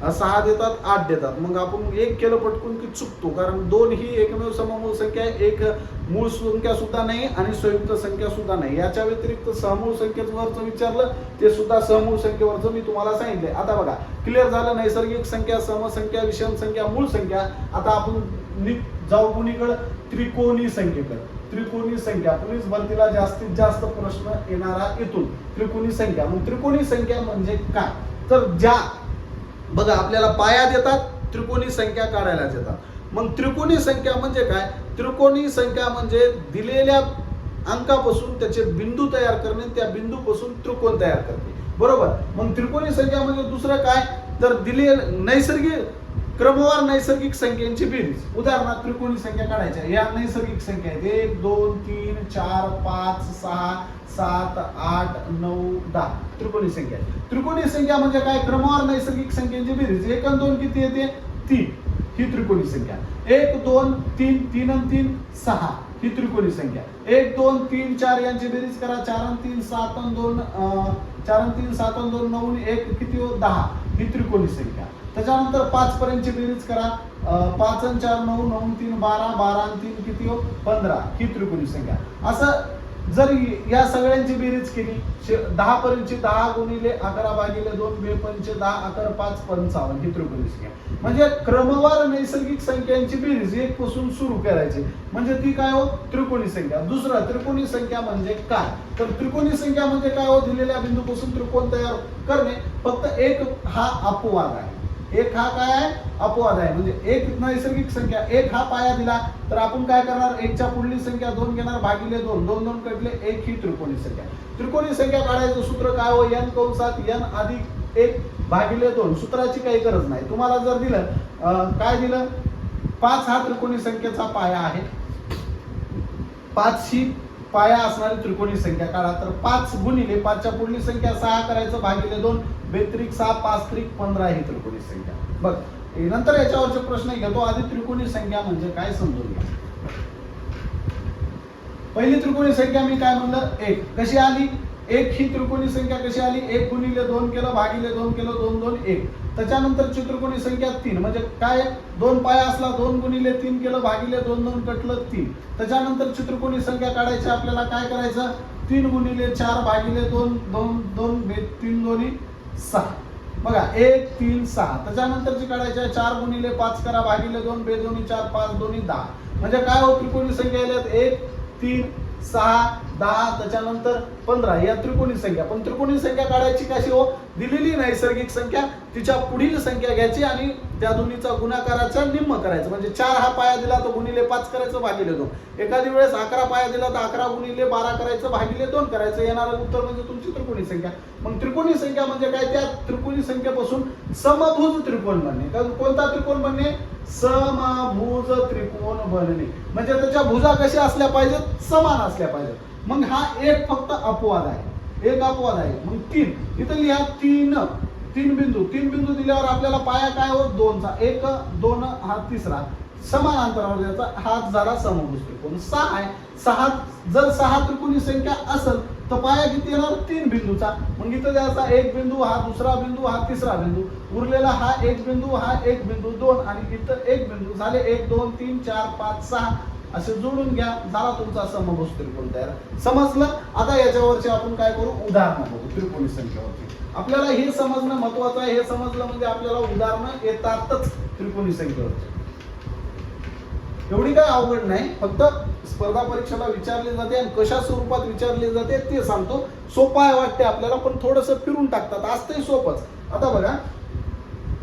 6 देतात 8 देतात, मग आपण 1 केलं पटकून की चुकतो, कारण 2 ही एकमेव सममूळ संख्या आहे, एक मूळ संख्या सुद्धा नाही आणि संयुक्त संख्या सुद्धा नाही. याच्या व्यतिरिक्त सममूळ संख्येवरचं विचारलं ते सुद्धा सममूळ संख्येवरचं मी तुम्हाला सांगितलंय. आता बघा क्लिअर झालं, नैसर्गिक संख्या, समसंख्या, विषम संख्या, मूळ संख्या. आता आपण जाऊ कुणीकडे, त्रिकोणी संख्येकडे. त्रिकोणी संख्या पोलीस भरतीला जास्तीत जास्त प्रश्न येणारा येथून, त्रिकोणी संख्या. मग त्रिकोणी संख्या म्हणजे काय, तर ज्या बघा आपल्याला पाया देतात, त्रिकोणी संख्या काढायला देतात. मग त्रिकोणी संख्या म्हणजे काय, त्रिकोणी संख्या म्हणजे दिलेल्या अंकापासून त्याचे बिंदू तयार करणे, त्या बिंदूपासून त्रिकोण तयार करणे, बरोबर. मग त्रिकोणी संख्या म्हणजे दुसरं काय, तर दिले नैसर्गिक क्रमवार नैसर्गिक संख्यांची बेरीज. उदाहरणार्थ त्रिकोणी संख्या काढायच्या, या नैसर्गिक संख्या आहेत 1 2 3 4 5 6 7 8 9 10 त्रिकोणी संख्या. त्रिकोणी संख्या म्हणजे काय, क्रमवार नैसर्गिक संख्यांची बेरीज. 1 आणि 2 किती येते, 3, ही त्रिकोणी संख्या. 1 2 3 3 आणि 3 6 ही त्रिकोणी संख्या. 1 2 3 4 यांची बेरीज करा, 4 आणि 3 7 आणि 2 4 आणि 3 7 आणि 2 9 आणि 1 किती हो, 10 ही त्रिकोणी संख्या. त्याच्यानंतर 5 पर्यंतची बेरीज करा, 5 आणि 4 9 9 आणि 3 12 12 आणि 3 किती हो, 15 ही त्रिकोणी संख्या. असं जर या सगळ्यांची बेरीज केली 10 पर्यंतची 10 गुणिले 11 भागिले 2 2 पंच 10 11 5 55 ही त्रिकोणी संख्या. म्हणजे क्रमवार नैसर्गिक संख्यांची बेरीज 1 पासून सुरू करायची, म्हणजे ती काय हो, त्रिकोणी संख्या. दुसरं त्रिकोणी संख्या म्हणजे काय, तर त्रिकोणी संख्या म्हणजे काय हो, दिलेल्या बिंदूपासून त्रिकोण तयार करणे. फक्त एक हा अपवाद आहे, एक हा काय आहे, अपवाद आहे. म्हणजे एक नैसर्गिक संख्या, एक हा पाया दिला तर आपण काय करणार, एकच्या पुढली संख्या 2 घेणार, भागिले 2 2 2 कटले 1 ही त्रिकोणी संख्या. त्रिकोणी संख्या काढायचं सूत्र काय हो, n कंसात n अधिक 1 भागिले 2. सूत्राची काही गरज नाही. तुम्हाला जर दिलं काय दिलं, 5 हा त्रिकोणी संख्येचा पाया आहे, 5 ही पाया असणारी त्रिकोणी संख्या काढा. तर 5 गुणिले 5च्या पुढली संख्या 6 करायचं, भागिले 2 बेत्रिक 6 5 त्रिक 15 ही त्रिकोणी संख्या. बघ नंतर याच्यावरचे प्रश्न घेतो. आधी त्रिकोणी संख्या म्हणजे काय समजून घ्या. पहिली त्रिकोणी संख्या मी काय म्हणलं, 1 कशी आली, 1 ही त्रिकोणी संख्या कशी आली, 1 गुणिले 2 केलं, भागिले 2 केलं, 2 2 1. त्याच्यानंतरची त्रिकोणी संख्या 3 म्हणजे काय, 2 पाया असला, 2 गुणिले 3 केलं, भागिले 2 2 कटलं 3. त्याच्यानंतरची त्रिकोणी संख्या काढायची, आपल्याला काय करायचं, 3 गुणिले 4 भागिले 2 2 2 3 2 6. बघा 1 3 6. त्याच्यानंतरची काढायची आहे, 4 गुणिले 5 करा, भागिले 2 2 4 5 2 10. म्हणजे काय हो, त्रिकोणी संख्या आल्यात 1 3 6 10 त्याच्यानंतर 15 या त्रिकोणी संख्या. पण त्रिकोणी संख्या काढायची कशी हो, दिलेली नैसर्गिक संख्या तिच्या पुढील संख्या घ्यायची आणि त्या दोन्हीचा गुणाकाराचा निम्म करायचं. म्हणजे 4 हा पाया दिला तर गुणिले 5 करायचं, भागिले 2. एखादी वेळेस 11 पाया दिला तर 11 गुणिले 12 करायचं, भागिले 2 करायचं. येणारं उत्तर म्हणजे तुमची त्रिकोणी संख्या. मग त्रिकोणी संख्या म्हणजे काय, त्या त्रिकोणी संख्येपासून समभुज त्रिकोण बनणे. कोणता त्रिकोण बनणे, समभुज त्रिकोण बनणे. म्हणजे त्याच्या भुजा कशा असल्या पाहिजेत, समान असल्या पाहिजेत. मग हा एक फक्त अपवाद आहे, एक अपवाद आहे. मग 3 इथं लिहा, 3 बिंदू दिल्यावर आपल्याला पाया काय हो, 2चा. 1 2 हा तिसरा, समान अंतरावर द्यायचा, हा झाला समभुज त्रिकोण. 6 आहे, 6 जर 6 त्रिकोणी संख्या असेल तर पाया किती येणार, 3 बिंदूचा. मग इथं द्यायचा 1 बिंदू, हा दुसरा बिंदू, हा तिसरा बिंदू, उरलेला हा 1 बिंदू, हा 1 बिंदू 2 आणि इथं 1 बिंदू. झाले 1 2 3 4 5 6 असे जोडून घ्या, झाला तुमचा समभुज त्रिकोण तयार. समजलं. आता याच्यावरचे आपण काय करू, उदाहरणं बघू त्रिकोणी संख्येवरची. आपल्याला हे समजणं महत्वाचं आहे. हे समजलं म्हणजे आपल्याला उदाहरणं येतातच त्रिकोणी संख्येवरची. एवढी काय अवघड नाही, फक्त स्पर्धा परीक्षेला विचारले जाते आणि कशा स्वरूपात विचारले जाते ते सांगतो. सोपं आहे वाटते आपल्याला, पण थोडंसं फिरून टाकतात, असते सोपंच. आता बघा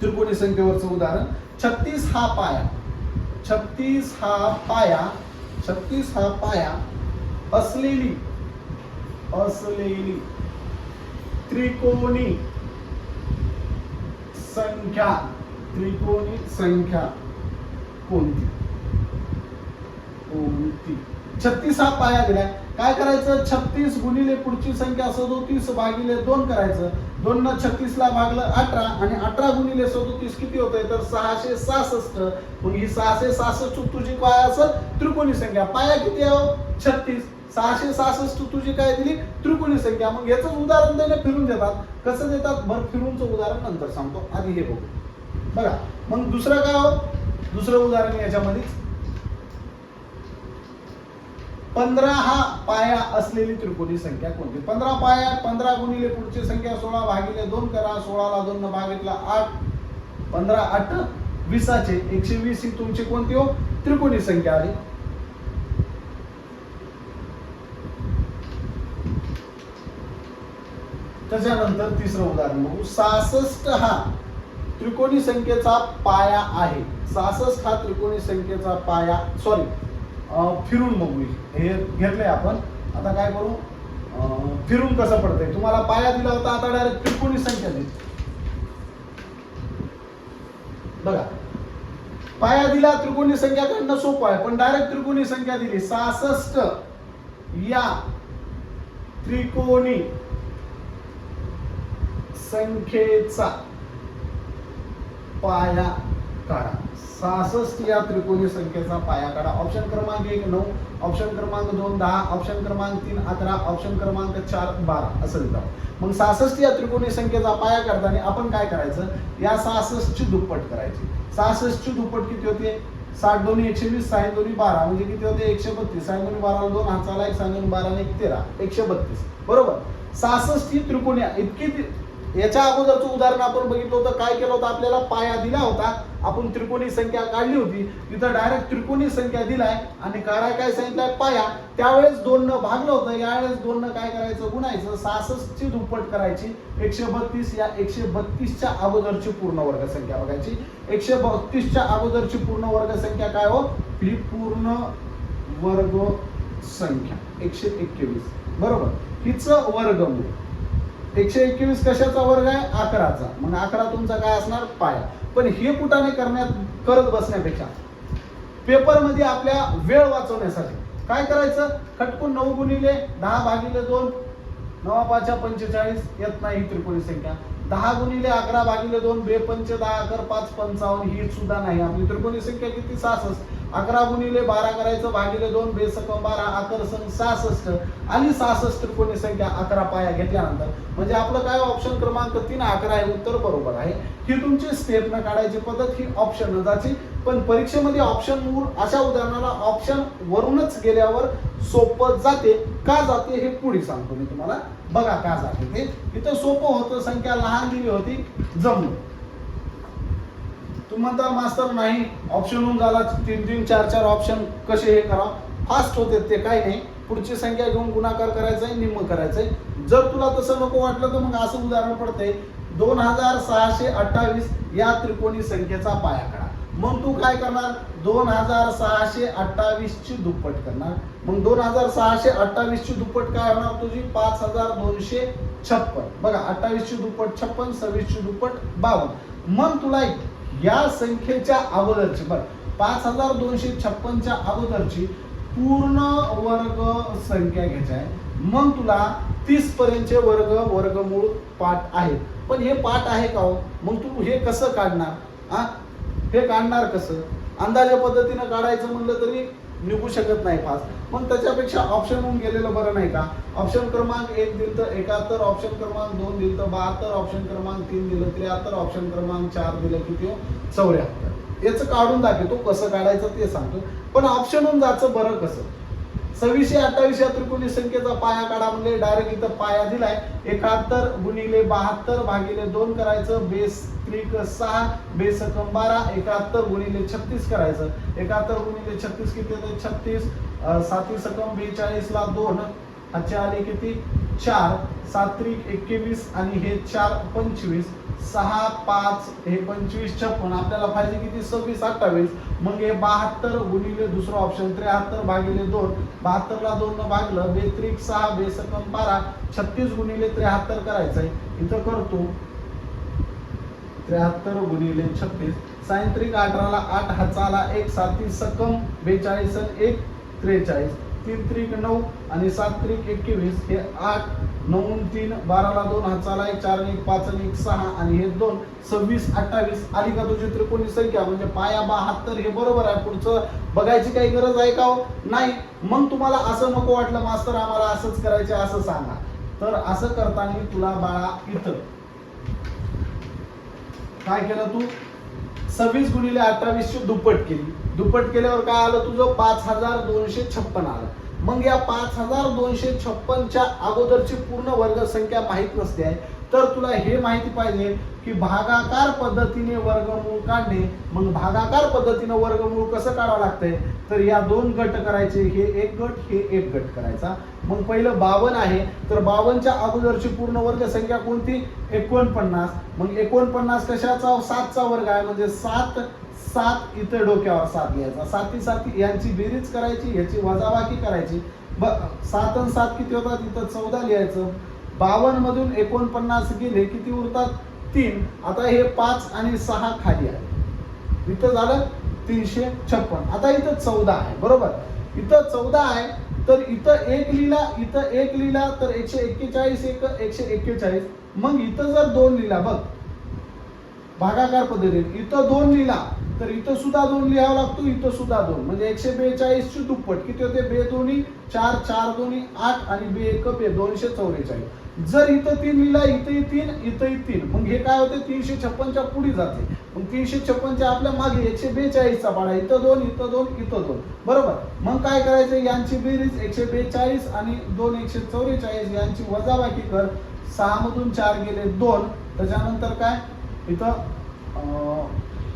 त्रिकोणी संख्येवरचं उदाहरण, 36 हा पाया, 36 हा पाया, 36 हा पाया असलेली त्रिकोणी संख्या, त्रिकोणी संख्या कोणती, 36 हा पाया दिलाय. काय करायचं, 36 गुणिले पुढची संख्या 37 भागिले 2 करायचं. 2 न 36 ला भागलं 18 आणि 18 गुणिले 37 किती होतंय, तर 666. मग ही 666 तुझी काय असेल, त्रिकोणी संख्या. पाया किती आहे, 36. 666 तुझी काय दिली, त्रिकोणी संख्या. मग याचं उदाहरण देणे फिरून देतात. कसं देतात, बरं फिरूनचं उदाहरण नंतर सांगतो, आधी हे बघू. बघा मग दुसरं काय हो, दुसरं उदाहरण याच्यामध्ये 15 हा पाया असलेली त्रिकोणी संख्या कोणती? 15 पाया, 15 गुणिले पुढची संख्या 16 भागिले 2 करा, 16 ला 2 न भागितला 8, 15 8 20चे 120 ही तुमची कोणती हो त्रिकोणी संख्या आली. त्याच्यानंतर तिसरं उदाहरण बघू. 66 हा त्रिकोणी संख्येचा पाया आहे. 66 हा त्रिकोणी संख्येचा पाया, सॉरी फिरून बघू, हे घेतलंय आपण. आता काय करू, फिरून कसं पडतंय, तुम्हाला पाया दिला होता, आता डायरेक्ट त्रिकोणी संख्या दिली. बघा पाया दिला, त्रिकोणी संख्या काढणं सोपं आहे, पण डायरेक्ट त्रिकोणी संख्या दिली. 66 या त्रिकोणी संख्येचा पाया काढा. 66 या त्रिकोणी संख्येचा पाया काढा. ऑप्शन क्रमांक 1 9, ऑप्शन क्रमांक 2 10, ऑप्शन क्रमांक 3 11, ऑप्शन क्रमांक 4 12 असं लिहितो. मग 66 या त्रिकोणी संख्येचा पाया काढताना आपण काय करायचं, या 66 ची दुप्पट करायची. 66 ची दुप्पट किती होते, 60 दोन्ही 120, 60 दोन्ही 12 म्हणजे किती होते 132, 60 दोन्ही 12 2 हाताला 1, 60 दोन्ही 12 1 13, 132 बरोबर. 66 ही त्रिकोणी इतकी. याच्या अगोदरचं उदाहरण आपण बघितलं होतं, काय केलं होतं, आपल्याला पाया दिला होता, आपण त्रिकोणी संख्या काढली होती, तिथं डायरेक्ट त्रिकोणी संख्या दिलाय आणि काढाय काय सांगितलंय पाया. त्यावेळेस 2 न भागलं होतं, यावेळेस 2 न काय करायचं गुणायचं. 66 ची दुप्पट करायची 132, या 132 च्या अगोदरची पूर्ण वर्ग संख्या बघायची. 132 च्या अगोदरची पूर्ण वर्ग संख्या काय हो, ही पूर्ण वर्ग संख्या 121 बरोबर. हिचं वर्गमूळ 121 कशाचा वर्ग आहे, 11चा. मग 11 तुमचा काय असणार पाया. पण हे कुठाने करत बसण्यापेक्षा पेपर मध्ये आपल्या वेळ वाचवण्यासाठी काय करायचं, खटकून 9 गुणिले 10 भागिले 2, 9 5 45 येत नाही ही त्रिकोणी संख्या. 10 गुणिले 11 भागिले 2, 2 पंच 10 11 5 55 ही सुद्धा नाही आपली त्रिकोणी संख्या. किती 66. 11 गुणिले 12 करायचं भागिले 2, 2 सकम 12 11 सं 66 आणि 66 त्रिकोणी संख्या 11 पाया घेतल्यानंतर म्हणजे आपलं काय ऑप्शन क्रमांक 3 11 हे उत्तर बरोबर आहे. ही तुमची स्टेप न काढायची पद्धत, ही ऑप्शन जायची. पण परीक्षेमध्ये ऑप्शन अशा उदाहरणाला ऑप्शन वरूनच गेल्यावर सोपं जाते. का जाते हे पुढे सांगतो मी तुम्हाला. बघा का जाते ते. इथं सोपं होतं, संख्या लहान दिली होती, जमलं. तुम्ही म्हणता मास्तर नाही ऑप्शन झाला 3 3 4 4 ऑप्शन कसे हे करा, फास्ट होते ते, काही नाही. पुढची संख्या घेऊन गुणाकार करायचा आहे, निम्म करायचंय. जर तुला तसं नको वाटलं तर मग असं उदाहरण पडतंय 2628 या त्रिकोणी संख्येचा पाया काढा. मग तू काय करणार, 2628 ची दुप्पट करणार. मग 2628 ची दुप्पट काय होणार तुझी 5256. बघा 28 ची दुप्पट 56, 26 ची दुप्पट 52. मग तुला या संख्येच्या अगोदरची, बघ 5256 च्या अगोदरची पूर्ण वर्ग संख्या घ्यायची आहे. मग तुला 30 पर्यंतचे वर्गमूळ पाठ आहे. पण हे पाठ आहे का हो, मग तू हे कसं काढणार, हे काढणार कसं, अंदाजे पद्धतीनं काढायचं म्हणलं तरी निघू शकत नाही फास्ट. मग त्याच्यापेक्षा ऑप्शन होऊन गेलेलं बरं नाही का. ऑप्शन क्रमांक 1 दिलं तर 71, ऑप्शन क्रमांक 2 दिलं तर 72, ऑप्शन क्रमांक 3 दिलं 73, ऑप्शन क्रमांक 4 दिलं किती 74. याचं काढून दाखवतो कसं काढायचं ते सांगतो. पण ऑप्शन होऊन जायचं बरं कसं. 2628 या त्रिकोणी संख्येचा पाया काढा म्हणजे डायरेक्ट इथं पाया दिलाय 71 गुणिले 72 भागिले 2 करायचं, बेस त्रिक 6 बेस कम 12, 71 गुणिले 36 करायचं. 71 गुणिले 36 किती येते 36, 7 सकम 42 ला 2 हाचे आले किती 4, 7 त्रिक 21 आणि हे 4 25, 6 5 हे 25 56. आपल्याला पाहिजे किती 26 28. मग हे 72 गुणिले दुसरं ऑप्शन 73 भागिले 2, 72 ला 2 न भागलं, बेत्रिक 6 बेसकम 12, 36 गुणिले 73 करायचंय. इथं करतो 73 गुणिले 36, सायंत्रिक 18 ला 8 हाचाला 1, 7 सकम 42 आणि 1 43, 3 त्रिक 9 आणि 7 त्रिक 21, हे 8 9 3 12 ला 2 हाचाला 1, 4 1 5 आणि 1 6 आणि हे 2 26 28 आली का तुझी त्रिकोणी संख्या. म्हणजे पाया 72 हे बरोबर आहे. पुढचं बघायची काही गरज आहे का हो, नाही. मग तुम्हाला असं नको वाटलं मास्तर आम्हाला असंच करायचे असं सांगा, तर असं करताना तुला बाळा इथं काय केलं तू 26 गुणिले 28 ची दुप्पट केली. दुप्पट केल्यावर काय आलं तुझं 5256 आलं. मग या 5256च्या अगोदरची पूर्ण वर्ग संख्या माहित नसते आहे, तर तुला हे माहिती पाहिजे की भागाकार पद्धतीने वर्गमूळ काढणे. मग भागाकार पद्धतीने वर्गमूळ कसं काढावं लागतंय, तर या दोन गट करायचे, हे एक गट हे एक गट करायचा. मग पहिलं 52 आहे, तर 52च्या अगोदरची पूर्ण वर्ग संख्या कोणती 49. मग 49 कशाचा 7चा वर्ग आहे, म्हणजे 7 7 इथं डोक्यावर 7 घ्यायचा. 7 7 यांची बेरीज करायची, याची वजाबाकी करायची. 7 आणि 7 किती होतात, इथं 14 लिहायचं. 52 मधून 49 गेले किती उरतात 3. आता हे 5 आणि 6 खाली आहे, इथं झालं 356. आता इथं 14 आहे, बरोबर. इथं 14 आहे, तर इथं 1 लिहिला, इथं 1 लिहिला, तर 141 141. मग इथं जर 2 लिहिला, बघ भागाकार पद्धतीने, इथं 2 लिहिला तर इथं सुद्धा 2 लिहावा लागतो, इथं सुद्धा 2, म्हणजे 142 ची दुप्पट किती होते, बे दोन्ही 4 4 दोन्ही 8 आणि बे एक बे 244. जर इथं 3 लिहिला, इथंही 3 इथंही 3, मग हे काय होते 356च्या पुढे जाते. मग 356च्या आपल्या मागे 142चा पाडा, इथं 2 इथं 2 इथं 2, बरोबर. मग काय करायचं, यांची बेरीज 142 आणि 2 144, यांची वजाबाकी कर. 6 मधून 4 गेले 2, त्याच्यानंतर काय इथं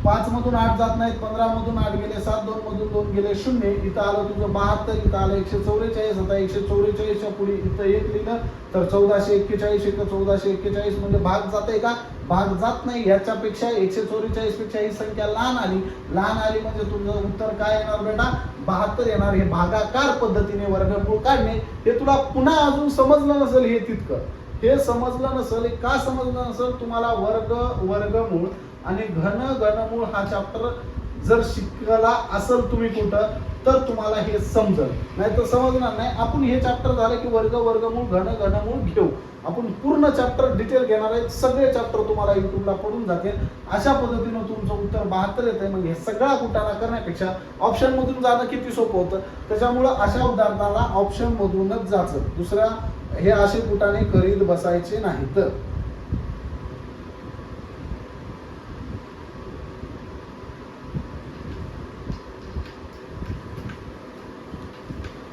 5 मधून 8 जात नाहीत, 15 मधून 8 गेले 7, 2 मधून 2 गेले 0, इथं आलं तुझं 72, इथं आलं 144. आता 144च्या पुढे इथं 1 लिहिलं तर 1441, इथं 1441, म्हणजे भाग जाते का, भाग जात नाही. याच्यापेक्षा 144 पेक्षा ही संख्या लहान आली म्हणजे तुझं उत्तर काय येणार बेटा, 72 येणार. हे भागाकार पद्धतीने वर्गमूळ काढणे. हे तुला पुन्हा अजून समजलं नसेल, हे तितकं हे समजलं नसेल. का समजलं नसेल, तुम्हाला वर्गमूळ आणि घनमूळ हा चॅप्टर जर शिकला असेल तुम्ही कुठं, तर तुम्हाला हे समजल, नाही तर समजणार नाही. आपण हे चॅप्टर झालं की वर्गमूळ घनमूळ घेऊ. आपण पूर्ण चॅप्टर डिटेल घेणार आहे, सगळे चॅप्टर तुम्हाला युट्यूबला पडून जातील. अशा पद्धतीनं तुमचं उत्तर 72 येत आहे. मग हे सगळा कुटाणा करण्यापेक्षा ऑप्शन मधून जाणं किती सोपं होतं. त्याच्यामुळं अशा उदाहरणाला ऑप्शन मधूनच जायचं, दुसऱ्या हे असे कुटाणे करीत बसायचे नाहीत.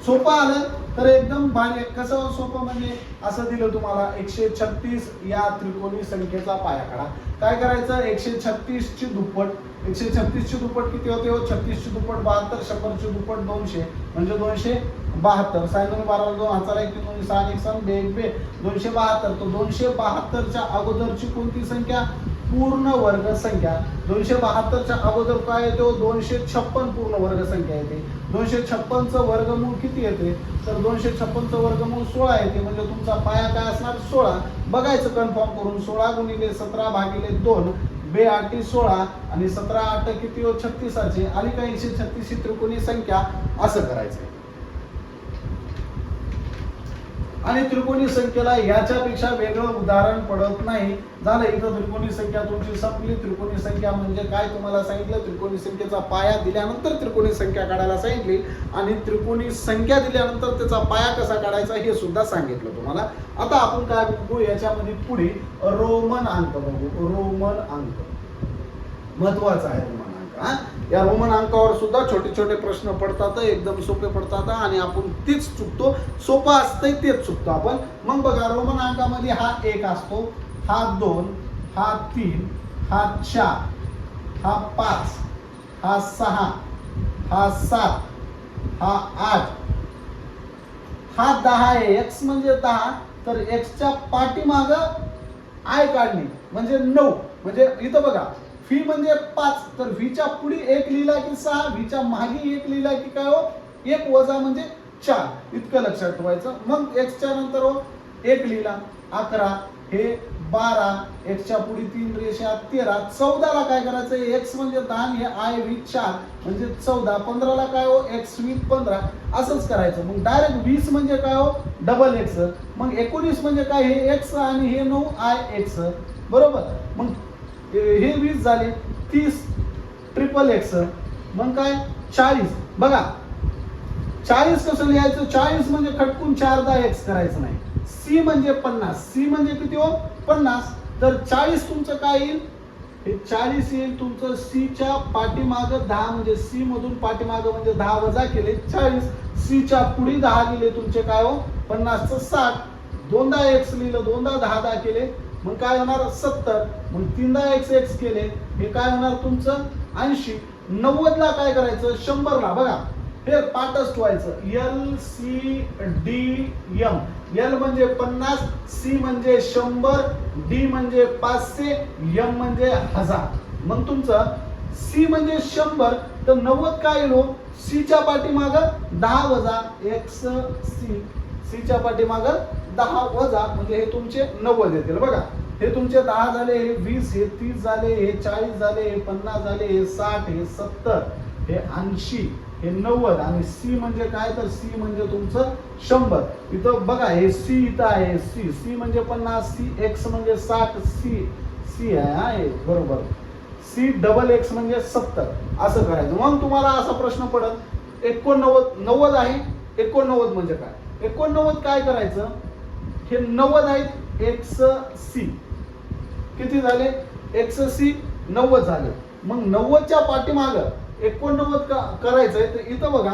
सोपं आलं तर एकदम भारी. कसं सोपं म्हणजे असं दिलं तुम्हाला 136 या त्रिकोणी संख्येचा पाया काढा. काय करायचं, 136 ची दुप्पट, 136 ची दुप्पट किती होते, 36 ची दुप्पट 72, 100 ची दुप्पट 200 म्हणजे 272. 12 2 हाताला 1 2 6 1 6 बे 272. तो 272च्या अगोदरची कोणती संख्या, पूर्ण वर्ग संख्या. 272च्या अगोदर काय येतो, 256 पूर्ण वर्ग संख्या येते. 256चं वर्गमूळ किती येते, तर 256चं वर्गमूळ 16 येते. म्हणजे तुमचा पाया काय असणार 16. बघायचं कन्फर्म करून, 16 गुणिले 17 भागिले 2 बे 8 16 आणि 17 8 किती हो 36. आली का 136 ही त्रिकोणी संख्या. असं करायचं. आणि त्रिकोणी संख्येला याच्यापेक्षा वेगळं उदाहरण पडत नाही. झालं, इथं त्रिकोणी संख्या तुमची संपली. त्रिकोणी संख्या म्हणजे काय तुम्हाला सांगितलं, त्रिकोणी संख्येचा पाया दिल्यानंतर त्रिकोणी संख्या काढायला सांगितली, आणि त्रिकोणी संख्या दिल्यानंतर त्याचा पाया कसा काढायचा हे सुद्धा सांगितलं तुम्हाला. आता आपण काय बघू, याच्यामध्ये पुढे रोमन अंक बघू. रोमन अंक महत्वाचा आहे. रोमन अंक, या रोमन अंकावर सुद्धा छोटे छोटे प्रश्न पडतात, एकदम सोपे पडतात, आणि आपण तेच चुकतो. सोपं असतंय तेच चुकतो आपण. मग बघा, रोमन अंकामध्ये हा 1 असतो, हा 2, हा 3, हा 4, हा 5, हा 6, हा 7, हा 8, हा 10 आहे. x म्हणजे 10, तर x च्या पाठीमाग आय काढणे म्हणजे 9. म्हणजे इथं बघा, फी म्हणजे 5, तर व्हीच्या पुढे 1 लिहिला की 6, व्हीच्या मागे 1 लिहिला की काय हो 1 वजा म्हणजे 4. इतकं लक्षात ठेवायचं. मग x च्या नंतर 1 लिहिला 11, हे 12, x च्या पुढे 3 रेषा 13. 14 ला काय करायचं, x म्हणजे 10, हे आय व्ही 4 म्हणजे 14. 15 ला काय हो x व्ही 15. असंच करायचं. मग डायरेक्ट 20 म्हणजे काय हो डबल x. मग 19 म्हणजे काय, हे x आणि हे 9 आय x, बरोबर. मग हे 20 झाले. 30 ट्रिपल x. मग काय 40. बघा 40 कसं लिहायचं, 40 म्हणजे खटकून 4दा x करायचं नाही. C म्हणजे 50. C म्हणजे किती हो 50. तर 40 तुमचं काय येईल हे 40 येईल तुमचं. सी च्या पाठीमाग 10 म्हणजे सी मधून पाठीमाग म्हणजे 10 वजा केले 40. सी च्या पुढे 10 गेले तुमचे काय हो 50 चं 60. दोनदा x लिहिलं, दोनदा 10 10 केले, मग काय होणार 70. मग तीनदा x x केले, हे काय होणार तुमचं 80. 90 ला काय करायचं 100 ला बघा हे पाठच ठेवायचं. L C D M. L म्हणजे 50, सी म्हणजे 100, डी म्हणजे 500, एम म्हणजे 1000. मग तुमचं सी म्हणजे 100 तर 90 काय येईल? सी च्या पाठीमाग 10 वजा एक्स सी. सी च्या पाठीमाग 10 वजा म्हणजे हे तुमचे 90 येतील. बघा हे तुमचे 10 झाले, हे 20, हे 30 झाले, हे 40 झाले, हे 50 झाले, हे 60, हे 70, हे 80, हे 90. आणि सी म्हणजे काय तर सी म्हणजे तुमचं 100. इथं बघा हे सी इथं आहे. सी सी म्हणजे 50, सी एक्स म्हणजे 60, सी सी आहे बरोबर. सी डबल एक्स म्हणजे 70. असं करायचं. मग तुम्हाला असा प्रश्न पडत 89 90 आहे. 89 म्हणजे काय? 89 काय करायचं? हे 90 आहेत एक्स सी. किती झाले? एक्स सी 90 झाले. मग 90 च्या पाठीमाग 89 करायचंय तर इथं बघा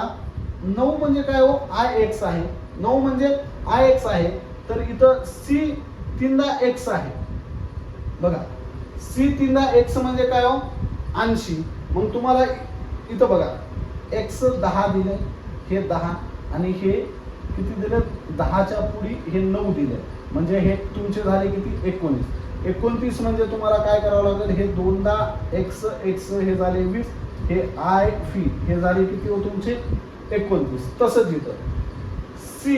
9 म्हणजे काय हो आय एक्स आहे. 9 म्हणजे आय एक्स आहे. तर इथं सी तीनदा एक्स आहे. बघा सी तीनदा एक्स म्हणजे काय हो 80. मग तुम्हाला इथं बघा एक्स 10 दिले, हे 10 आणि हे किती दिले 10 च्या पुढे हे 9 दिले म्हणजे हे तुमचे झाले किती 19. 29 म्हणजे तुम्हाला काय करावं लागेल हे दोनदा एक्स एक्स हे झाले 20, हे आय फी हे झाले किती हो तुमचे 29. तसंच इथं सी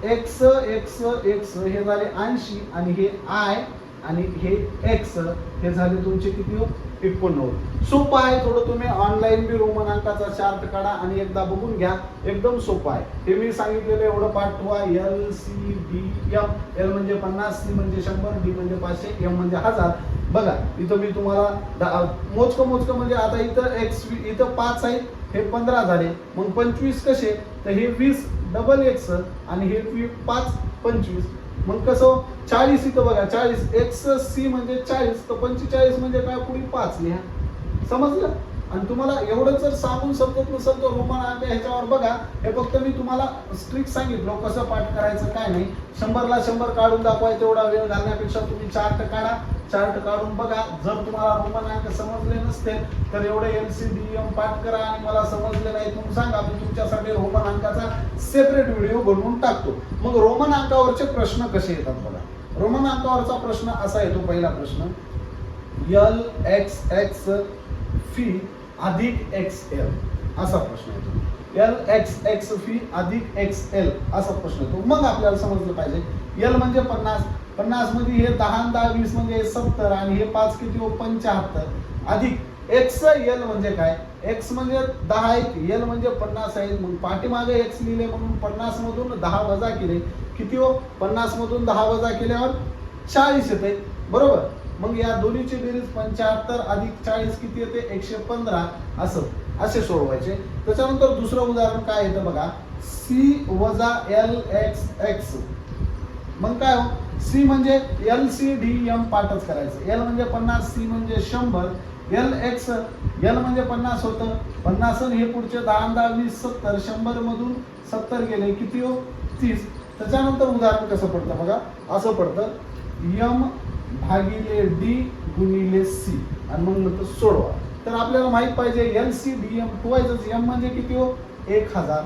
एक्स एक्स एक्स हे झाले 80 आणि हे आय आणि हे एक्स हे झाले तुमचे किती हो 89. सोपं आहे थोडं. तुम्ही ऑनलाईन बी रोमन अंकाचा चार्ट काढा आणि एकदा बघून घ्या. एकदम सोपं आहे. हे मी सांगितलेलं एवढं पाठ ठेवा. L C D M. L म्हणजे 50, सी म्हणजे 100, डी म्हणजे 500, एम म्हणजे 1000. बघा इथं मी तुम्हाला मोजकं म्हणजे आता इथं एक्स इथं 5 आहे, हे 15 झाले. मग 25 कसे तर हे 20 डबल एक्स आणि हे 5 25. मग कसं 40 इथं बघा 40 एक्स सी म्हणजे 40 तर 45 म्हणजे काय पुढे 5 लिहा. समजलं? आणि तुम्हाला एवढं जर सांगून समजत नसेल तर रोमन अंक ह्याच्यावर बघा. हे फक्त मी तुम्हाला स्ट्रिक्ट सांगितलं कसं पाठ करायचं काय नाही. 100 ला 100 काढून दाखवायचं एवढा वेळ घालण्यापेक्षा तुम्ही चार्ट काढा. चार्ट काढून बघा. जर तुम्हाला रोमन अंक समजले नसतील तर एवढे LCDM पाठ करा आणि मला समजले नाही तुम्ही सांगा. मी तुमच्यासाठी रोमन अंकाचा सेपरेट व्हिडिओ बनवून टाकतो. मग रोमन अंकावरचे प्रश्न कसे येतात बघा. रोमन अंकावरचा प्रश्न असा येतो. पहिला प्रश्न एल एक्स एक्स फी अधिक एक्स एल असा प्रश्न येतो. एल एक्स एक्स फी अधिक एक्स एल असा प्रश्न येतो. मग आपल्याला समजलं पाहिजे एल म्हणजे 50, 50 मध्ये हे 10 10 20 म्हणजे 70 आणि हे 5 किती हो 75 अधिक एक्स एल म्हणजे काय? एक्स म्हणजे 10 आहेत, एल म्हणजे 50 आहेत. मग पाठीमागे एक्स लिहिले म्हणून 50 मधून 10 वजा केले किती हो 50 मधून 10 वजा केल्यावर 40 येते बरोबर. मग या दोन्हीची बेरीज 75 अधिक 40 किती येते 115. असे सोडवायचे. त्याच्यानंतर दुसरं उदाहरण काय येतं बघा. सी वजा एल एक्स एक्स. मग काय हो सी म्हणजे LCDM पाठच करायचं. एल म्हणजे 50, सी म्हणजे 100, एल एक्स एल म्हणजे 50 होतं 50 हे पुढचे 10 10 20 70 100 मधून 70 गेले किती हो 30. त्याच्यानंतर उदाहरण कसं पडतं बघा. असं पडतं एम भागिले डी गुणिले सी आणि मग नंतर सोडवा. तर आपल्याला माहित पाहिजे LCDM ठेवायचं. एम म्हणजे किती हो 1000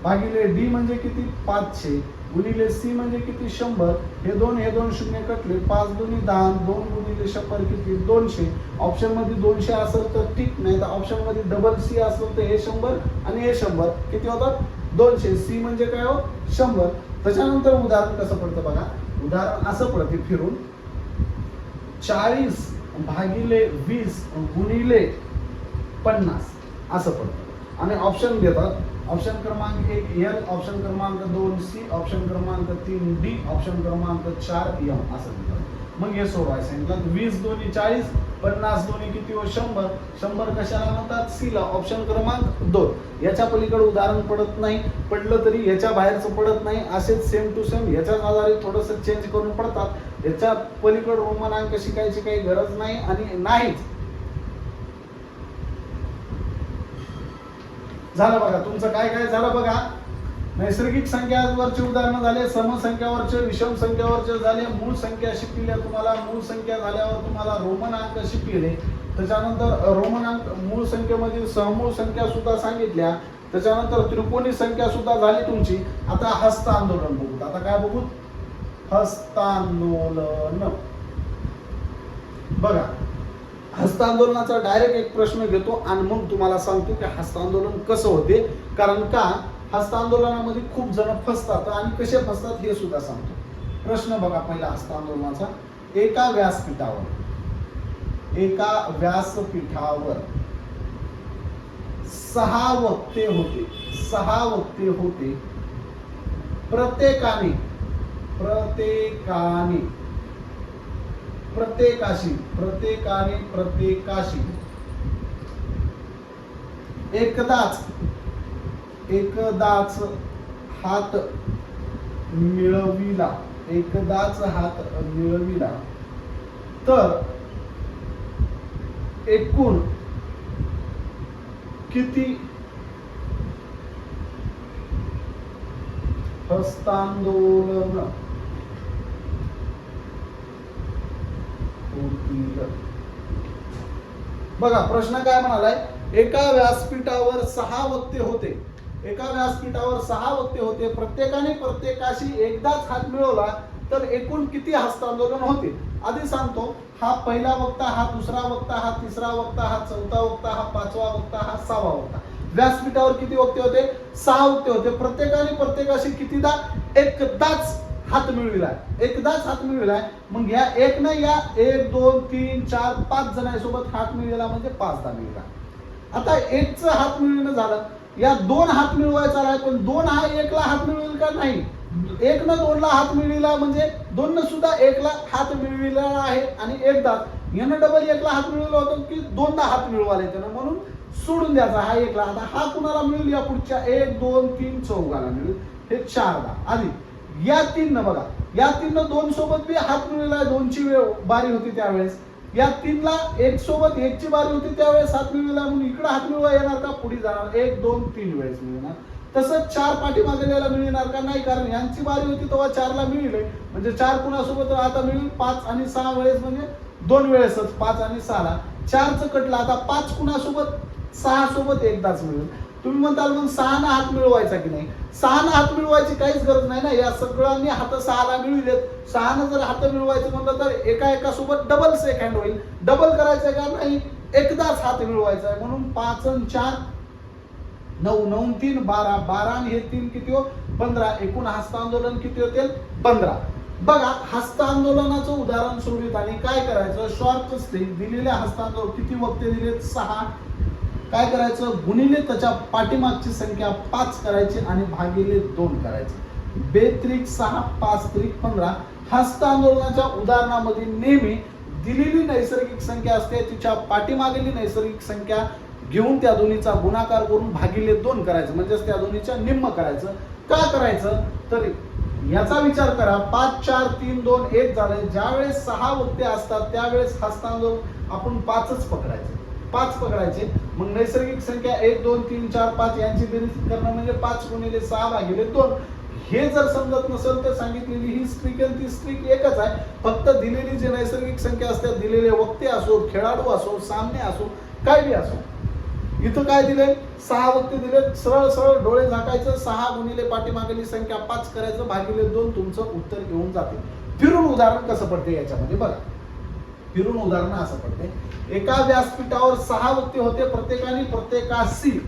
भागिले डी म्हणजे किती 500 गुणिले सी म्हणजे किती 100. हे दोन शून्य कटले 5 दुनी 10 2 गुणिले 100 किती 200. ऑप्शन मध्ये 200 असेल तर ठीक नाही तर ऑप्शन मध्ये डबल सी असेल तर हे 100 आणि हे 100 किती होतात 200. सी म्हणजे काय हो 100. त्याच्यानंतर उदाहरण कसं पडतं बघा. उदाहरण असं पडते फिरून 40 भागिले 20 गुणिले 50 असं पडतं आणि ऑप्शन देतात. ऑप्शन क्रमांक 1 एल, ऑप्शन क्रमांक 2 सी, ऑप्शन क्रमांक 3 डी, ऑप्शन क्रमांक 4 एम असं देतात. मग हे सोडवायचं सांगितलं. 20 दोन्ही 40, 50 दोन्ही किती हो 100. 100 कशाला म्हणतात सी ला. ऑप्शन क्रमांक 2. याच्या पलीकडे उदाहरण पडत नाही. पडलं तरी याच्या बाहेरचं पडत नाही. असेच सेम टू सेम याच्याच आधारे थोडंसं चेंज करून पडतात. याच्या पलीकडे रोमनांक शिकायची काही गरज नाही आणि नाहीच. झालं बघा तुमचं काय काय झालं बघा. नैसर्गिक संख्यावरचे उदाहरण झाले, समसंख्यावरचे, विषम संख्यावरचे झाले, मूळ संख्या शिकविल्या तुम्हाला. मूळ संख्या झाल्यावर तुम्हाला रोमनांक शिकविले. त्याच्यानंतर रोमनांक मूळ संख्येमधील सहमूळ संख्या सुद्धा सांगितल्या. त्याच्यानंतर त्रिकोणी संख्या सुद्धा झाली तुमची. आता हस्तांदोलन बघू. आता काय बघू? हस्तांदोलन. बघा हस्तांदोलनाचा डायरेक्ट एक प्रश्न घेतो आणि मग तुम्हाला सांगतो की हस्तांदोलन कसं होते. कारण का हस्तांदोलनामध्ये खूप जण फसतात आणि कसे फसतात हे सुद्धा सांगतो. प्रश्न बघा पहिला हस्तांदोलनाचा. एका व्यासपीठावर 6 वक्ते होते. 6 वक्ते होते. प्रत्येकाशी एकदाच हात मिळविला. तर एकूण किती हस्तांदोलन होतील? बघा प्रश्न काय म्हणालाय. एका व्यासपीठावर 6 वक्ते होते. प्रत्येकाशी एकदाच हात मिळवला तर एकूण किती हस्तांदोलन होते? आधी सांगतो. हा पहिला वक्ता, हा दुसरा वक्ता, हा तिसरा वक्ता, हा चौथा वक्ता, हा पाचवा वक्ता, हा 6वा वक्ता. व्यासपीठावर किती वक्ते होते? 6 वक्ते होते. प्रत्येकाशी कितीदा? एकदाच हात मिळविलाय. मग या एक ना या 1 2 3 4 5 जणांसोबत हात मिळविला म्हणजे 5दा मिळविला. आता एकचं हात मिळविणं झालं. या 2 हात मिळवायचा आहे, पण 2 हा 1ला हात मिळवेल का? नाही. 1 न 2ला हात मिळविला म्हणजे 2 न सुद्धा 1ला हात मिळविला आहे आणि एकदाच यानं डबल 1ला हात मिळवला होता की 2दा हात मिळवायला येतो, म्हणून सोडून द्यायचा हा 1ला. आता हा कुणाला मिळेल? या पुढच्या 1 2 3 चौघाला मिळेल. हे 4दा. आधी या 3 न बघा, या 3 न 2 सोबत बी हात मिळवला. 2ची बारी होती त्यावेळेस. या 3ला 1 सोबत 1ची बारी होती त्यावेळेस हात मिळवला, म्हणून इकडे हात मिळवा येणार का? पुढे जाणार. 1 2 3 वेळेस मिळणार. तसंच 4 पाठीमागे याला मिळणार का? नाही, कारण यांची बारी होती तेव्हा 4ला मिळले. म्हणजे 4 कुणासोबत आता मिळेल? 5 आणि 6 वेळेस, म्हणजे 2 वेळेसच 5 आणि 6ला. 4चं कटलं. आता 5 कुणासोबत? 6 सोबत एकदाच मिळेल. तुम्ही म्हणताल मग 6 ना हात मिळवायचा की नाही? 6 ना हात मिळवायची काहीच गरज नाही ना. या सगळ्यांनी हात 6ला मिळविलेत. 6 न जर हात मिळवायचं म्हणलं तर एका सोबत डबल सेकंड होईल. डबल करायचंय का? नाही, एकदाच हात मिळवायचा आहे. म्हणून 5 आणि 4 9 9 3 12 12 आणि हे 3 किती हो? 15. एकूण हस्तांदोलन किती होतील? 15. बघा हस्तांदोलनाचं उदाहरण सोडवित आणि काय करायचं? शॉर्ट स्ट्रिक दिलेल्या हस्तांदोलन किती वक्ते दिलेत? 6. काय करायचं? गुणिले त्याच्या पाठीमागची संख्या 5 करायची आणि भागिले 2 करायचे. 2 त्रिक 6 5 त्रिक 15. हस्तांदोलनाच्या उदाहरणामध्ये नेहमी दिलेली नैसर्गिक संख्या असते, तिच्या पाठीमागेली नैसर्गिक संख्या घेऊन त्या दोन्हीचा गुणाकार करून भागिले 2 करायचं, म्हणजेच त्या दोन्हीच्या निम्म करायचं. का करायचं? तर याचा विचार करा. 5 4 3 2 1 झाले. ज्यावेळेस 6 वक्ते असतात त्यावेळेस हस्तांदोलन आपण 5च पकडायचे. 5 पकडायचे. मग नैसर्गिक संख्या 1 2 3 4 5 यांची बेरीज करणं म्हणजे 5 गुणिले 6 भागिले 2. हे जर समजत नसेल तर सांगितलेली ही स्ट्रिक आणि ती स्ट्रिक एकच आहे. फक्त दिलेली जी नैसर्गिक संख्या असते, दिलेले वक्ते असो, खेळाडू असो, सामने असो, काय बी असो, इथं काय दिले? 6 वक्ते दिले. सरळ सरळ डोळे झाकायचं. 6 गुणिले पाठीमागेली संख्या 5 करायचं, भागिले 2. तुमचं उत्तर येऊन जाते. फिरून उदाहरण कसं पडते याच्यामध्ये बघा. फिरून उदाहरण असं पडते. एका व्यासपीठावर 6 वक्ते होते. प्रत्येकाशी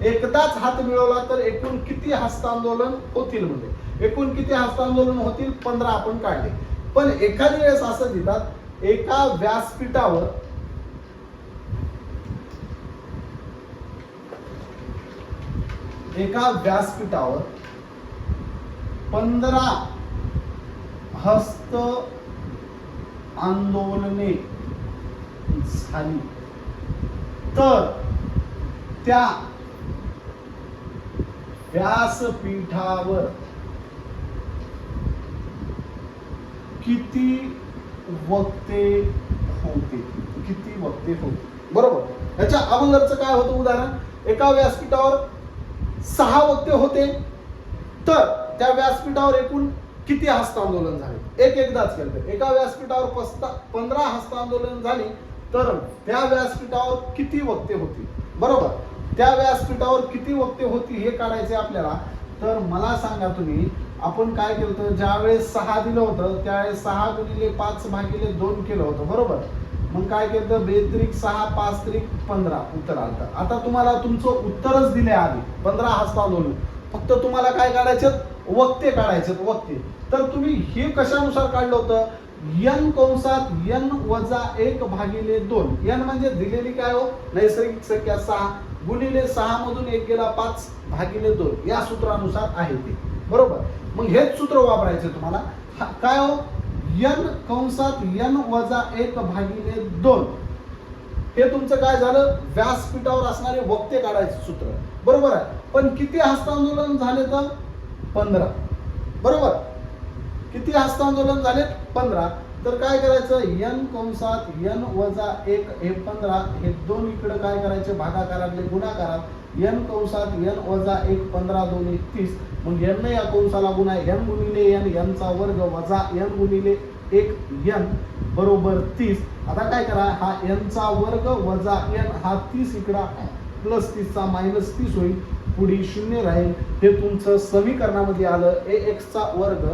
एकदाच हात मिळवला तर एकूण किती हस्तांदोलन होतील? म्हणजे एकूण किती हस्तांदोलन होतील? 15 आपण काढले. पण एखादी वेळेस असं देतात, एका व्यासपीठावर 15 हस्त आंदोलने झाली तर त्या व्यासपीठावर किती वक्ते होते, किती वक्ते होते. बरोबर. याच्या अगोदरचं काय होतं उदाहरण, एका व्यासपीठावर 6 वक्ते होते, तर त्या व्यासपीठावर एकूण किती हस्तांदोलन झाले, एकदाच केलं. एका व्यासपीठावर 15 हस्तांदोलन झाली, तर त्या व्यासपीठावर किती वक्ते होती. बरोबर. त्या व्यासपीठावर किती वक्ते होती हे काढायचे आपल्याला. तर मला सांगा तुम्ही, आपण काय केलं होतं, ज्यावेळेस 6 दिलं होतं त्यावेळेस 6 गुणिले 5 भागिले 2 केलं होतं. बरोबर. मग काय केलं, 2 त्रिक 6 5 त्रिक 15 उत्तर आलं. आता तुम्हाला तुमचं उत्तरच दिले आधी 15 हस्तांदोलन, फक्त तुम्हाला काय काढायचे, वक्ते काढायचे, वक्ते. तर तुम्ही हे कशानुसार काढलं होतं, n कंसात n वजा 1 भागिले 2. n म्हणजे दिलेली काय हो, नैसर्गिक संख्या 6 गुणिले 6 मधून 1 गेला 5 भागिले 2 या सूत्रानुसार आहे ते. बरोबर. मग हेच सूत्र वापरायचे तुम्हाला. काय हो, n कंसात n वजा 1 भागिले 2 हे तुमचं काय झालं, व्यासपीठावर असणारे वक्ते काढायचे सूत्र. बरोबर आहे. पण किती हस्तांदोलन झाले तर 15. बरोबर. किती हस्तांदोलन झाले, 15. तर काय करायचं, n कंसात n वजा 1 हे 15, हे 2 इकडे काय करायचे, भागाकारातले गुणाकारात n कंसात n वजा 1 15 2 30. मग n या कंसाला गुणा n गुणिले n, n चा वर्ग वजा n गुणिले 1 n बरोबर 30. आता काय करा, हा n चा वर्ग वजा n, हा 30 इकडा प्लस 30 चा मायनस 30 होईल, पुढे 0 राहील. हे तुमचं समीकरणामध्ये आलं, ax चा वर्ग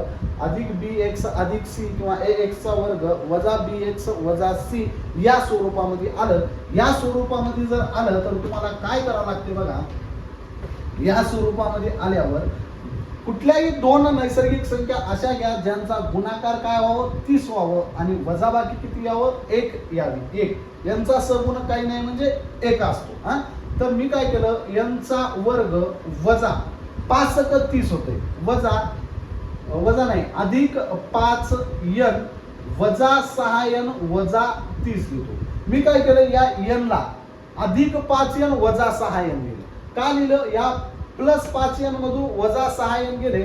अधिक bx अधिक c किंवा ax चा वर्ग वजा bx वजा c या स्वरूपामध्ये आलं. या स्वरूपामध्ये जर आलं तर तुम्हाला काय करावं लागते बघा, या स्वरूपामध्ये आल्यावर कुठल्याही 2 नैसर्गिक संख्या अशा घ्या ज्यांचा गुणाकार काय व्हावं, 30 व्हावं आणि वजाबाकी किती यावं, 1 यावी. 1 यांचा सहगुणक काही नाही म्हणजे 1 असतो. हा, तर मी काय केलं, n चा वर्ग वजा 5 30 होते, वजा नाही अधिक 5n वजा 6n वजा 30 लिहितो. मी काय केलं, या n ला अधिक 5n वजा 6n लिहिलं. का लिहिलं, या प्लस 5n मधून वजा 6n गेले,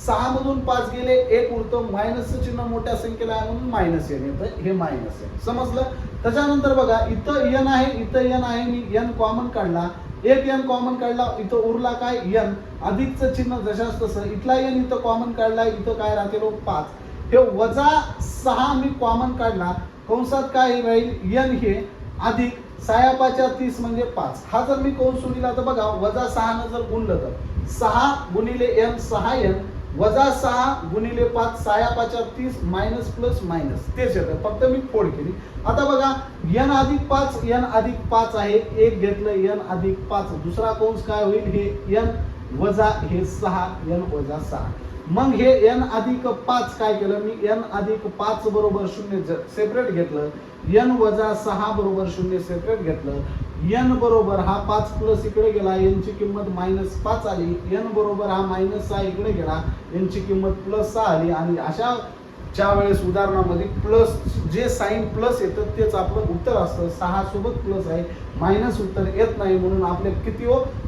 6 मधून 5 गेले, 1 उरतं, मायनसचं चिन्ह मोठ्या संख्येला आहे म्हणून मायनस n येतं, हे मायनस आहे. समजलं. त्याच्यानंतर बघा, इथं n आहे, इथं n आहे, मी n कॉमन काढला, एक n कॉमन काढला, इथं उरला काय n, अधिकचं चिन्ह जशाच तसं, इथला n इथं कॉमन काढला, इथं काय राहते 5. हे वजा 6 मी कॉमन काढला, कंसात काय राहील, n हे अधिक 6 30 म्हणजे 5. हा जर मी कंस सोडला तर बघा, वजा 6 न जर गुणलं तर 6 गुणिले n 6n वजा 6 गुणिले 5 6 30 मायनस प्लस मायनस तेच येतं, फक्त मी फोड केली. आता बघा, n अधिक 5 n अधिक 5 आहे, एक घेतलं n अधिक 5, दुसरा कंस काय होईल, हे n वजा हे 6 n वजा 6. मग हे n अधिक 5 काय केलं मी, n अधिक 5 बरोबर 0 सेपरेट घेतलं, n वजा 6 बरोबर 0 सेपरेट घेतलं, n बरोबर हा 5 प्लस इकडे गेला, n ची किंमत -5 आली, n बरोबर हा -6 इकडे गेला, n ची किंमत +6 आली. आणि अशा ज्या वेळेस उदाहरणामध्ये प्लस जे साइन प्लस येतं तेच आपलं उत्तर असतं. 6 सोबत प्लस आहे, मायनस उत्तर येत नाही, म्हणून आपले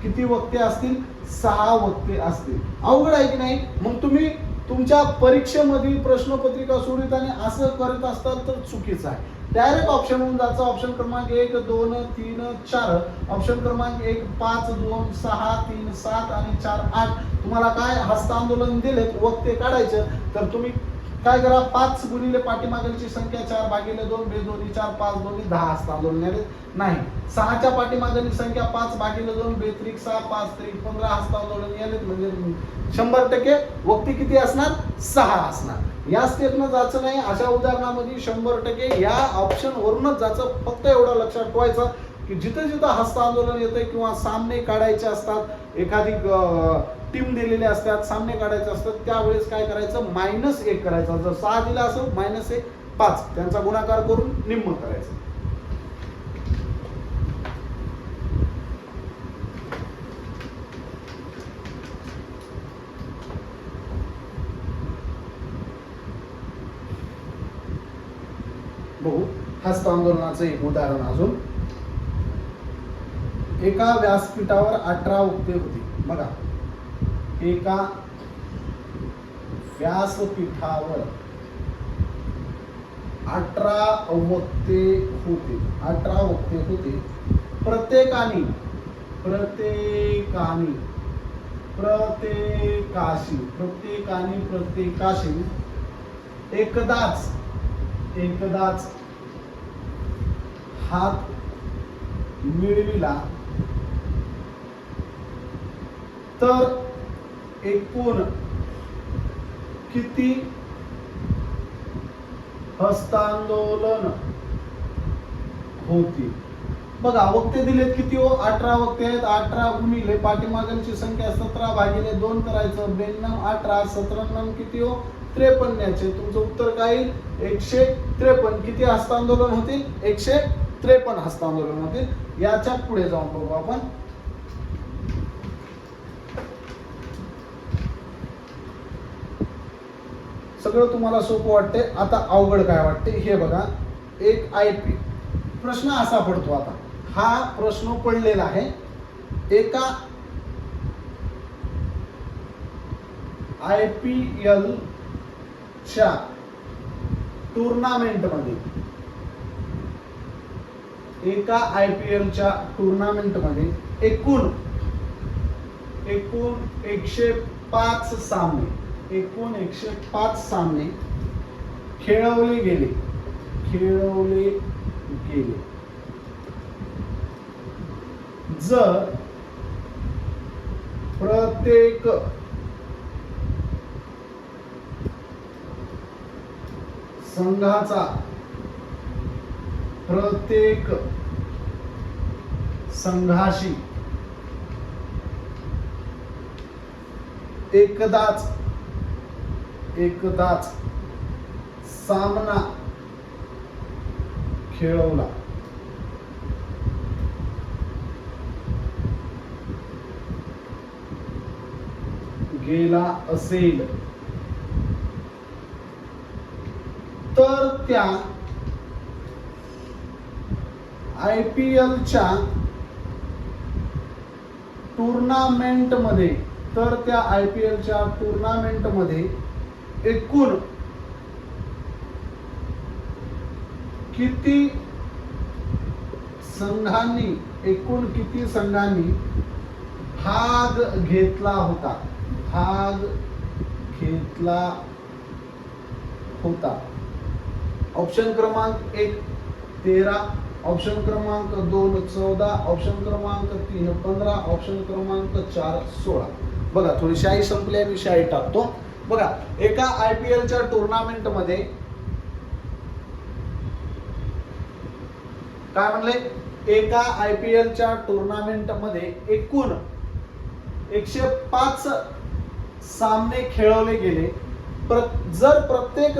किती वक्ते असतील, 6 वक्ते असतील. अवघड आहे की नाही. मग तुम्ही तुमच्या परीक्षेमध्ये प्रश्नपत्रिका सोडताना असं करत असताल तर चुकीचं आहे. डायरेक्ट ऑप्शन होऊन जायचं. ऑप्शन क्रमांक 1 2 3 4, ऑप्शन क्रमांक 1 5 2 6 3 7 आणि 4 8. तुम्हाला काय हस्तांदोलन दिलेत, वक्ते काढायचं, तर तुम्ही काय करा, 5 गुणिले पाठीमागची संख्या 4 भागिले 2 बे 2 4 5 2 10 हस्तांदोलन आले नाही. 6च्या पाठीमागची संख्या 5 भागिले 2 बे 6 5 15 हस्तांदोलन आले, म्हणजे 100% वक्ती किती असणार, 6 असणार. या स्टेपनं जायचं नाही. अशा उदाहरणामध्ये 100% या ऑप्शन वरूनच जायचं. फक्त एवढं लक्षात ठेवायचं की जिथं जिथं हस्तांदोलन येतं किंवा सामने काढायचे असतात, एखादी टीम दिलेले असतात, सामने काढायचे असतात, त्यावेळेस काय करायचं, -1 करायचं. जर 6 दिला असेल -1 5, त्यांचा गुणाकार करून निम्म करायचं. बघू हस्तांदोलनाचं एक उदाहरण अजून. एका व्यासपीठावर 18 वक्ते होती. बघा, एका व्यासपीठावर 18 वक्ते होते. 18 वक्ते होते. प्रत्येकाशी एकदाच हात मिळविला तर एकूण किती हस्तांदोलन होती. बघा वक्ते दिलेत किती हो, 18 वक्ते आहेत. 18 गुणिले पाठीमागांची संख्या 17 भागिले 2 करायचं. 92 18 17 किती हो, 53 याचे तुमचं उत्तर काय येईल, 153. किती हस्तांदोलन होतील, 153 हस्तांदोलन होतील. याच्या पुढे जाऊन बघू आपण. सगळं तुम्हाला सोपं वाटते, आता अवघड काय वाटते हे बघा. एक आयपी प्रश्न असा पडतो. आता हा प्रश्न पडलेला आहे. एका IPL च्या टुर्नामेंटमध्ये एकूण 105 सामने खेळवले गेले. जर प्रत्येक संघाशी एकदाच सामना खेळवला गेला असेल तर त्या IPL च्या टुर्नामेंटमध्ये एकूण किती संघांनी भाग घेतला होता. ऑप्शन क्रमांक 1 13, ऑप्शन क्रमांक 2 14, ऑप्शन क्रमांक 3 15, ऑप्शन क्रमांक 4 16. बघा थोडी शाई संपली आहे, मी शाई टाकतो. बघा एका IPL च्या टुर्नामेंटमध्ये काय म्हणले, एका IPL च्या टुर्नामेंटमध्ये एकूण 105 सामने खेळवले गेले. जर प्रत्येक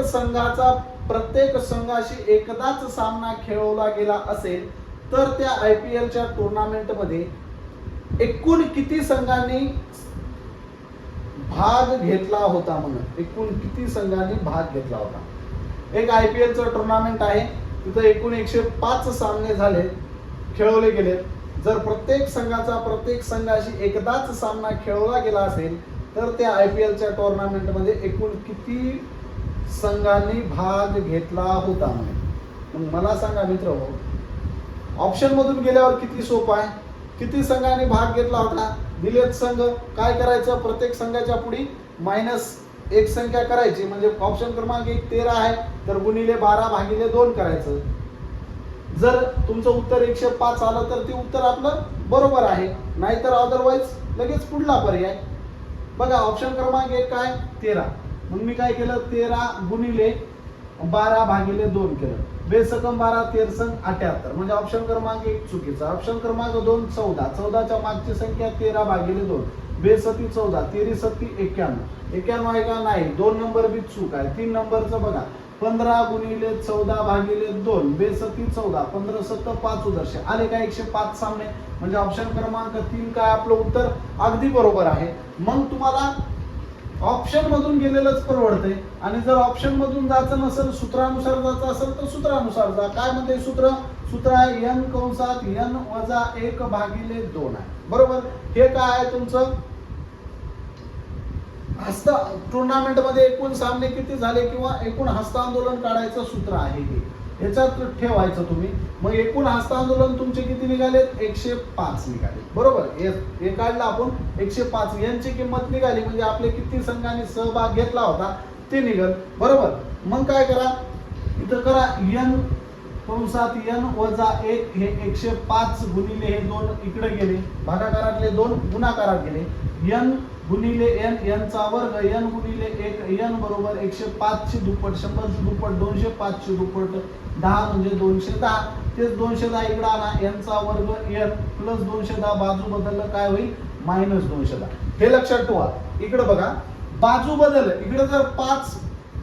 संघाशी एकदाच सामना खेळवला गेला असेल तर त्या IPL च्या टुर्नामेंटमध्ये एकूण किती संघांनी भाग घेतला होता. एक IPL चं टुर्नामेंट आहे, तिथं एकूण 105 सामने झाले, खेळवले गेले. जर प्रत्येक संघाशी एकदाच सामना खेळवला गेला असेल तर त्या IPL च्या टुर्नामेंटमध्ये एकूण किती संघांनी भाग घेतला होता. मग मला सांगा मित्र, ऑप्शन मधून गेल्यावर किती सोपं आहे. किती संघांनी भाग घेतला होता, दिलेत संघ, काय करायचं, प्रत्येक संघाच्या पुढे -1 संख्या करायची. म्हणजे ऑप्शन क्रमांक 1 13 आहे तर गुणिले 12 भागिले 2 करायचं. जर तुमचं उत्तर 105 आलं तर ते उत्तर आपलं बरोबर आहे, नाहीतर अदरवाईज लगेच पुढला पर्याय. बघा ऑप्शन क्रमांक 1 काय 13, मग मी काय केलं 13 गुणिले 12 भागिले 2 केलं. बेसकम 12 13 78, म्हणजे ऑप्शन क्रमांक 1 चुकीचा. ऑप्शन क्रमांक 2 14, 14 च्या मागची संख्या 13 भागिले 2, बेसती 14, 13 सत्ती 91, 91 आहे का नाही, 2 नंबर बी चूक आहे. 3 नंबरचं बघा 15 गुणिले 14 भागिले 2, बेसती 14, 15 सत्त 5 उदर्शे आले का 105 सामने. म्हणजे ऑप्शन क्रमांक 3 काय आपलं उत्तर अगदी बरोबर आहे. मग तुम्हाला ऑप्शन मधून गेलेलंच परवडते. आणि जर ऑप्शन मधून जायचं नसेल, सूत्रानुसार जायचं असेल तर सूत्रानुसार जा. काय म्हणते सूत्र आहे n कंसात n वजा 1 भागिले 2 आहे. बरोबर, हे काय आहे तुमचं हस्त टुर्नामेंट मध्ये एकूण सामने किती झाले किंवा एकूण हस्तांदोलन काढायचं सूत्र आहे हे, याच्यात ठेवायचं तुम्ही. मग एकूण हस्तांदोलन तुमचे किती निघालेत? 105 निघाले, बरोबर. हे काढलं आपण 105. यांची किंमत निघाली म्हणजे आपले किती संघांनी सहभाग घेतला होता ते निघल, बरोबर. मग काय करा, इथं करा n कंसात n वजा 1 हे 105 गुणिले हे 2 इकडे गेले, भागाकारातले 2 गुणाकारात गेले. n गुणिले n, n चा वर्ग, n गुणिले 1, n बरोबर 105 ची दुप्पट, 100 ची दुप्पट 205 ची दुप्पट 10 म्हणजे 210. तेच 210 इकडे आणा, n चा वर्ग n प्लस 210, बाजू बदललं काय होईल? मायनस 210. हे लक्षात ठेवा. इकडे बघा, बाजू बदललं, इकडे जर 5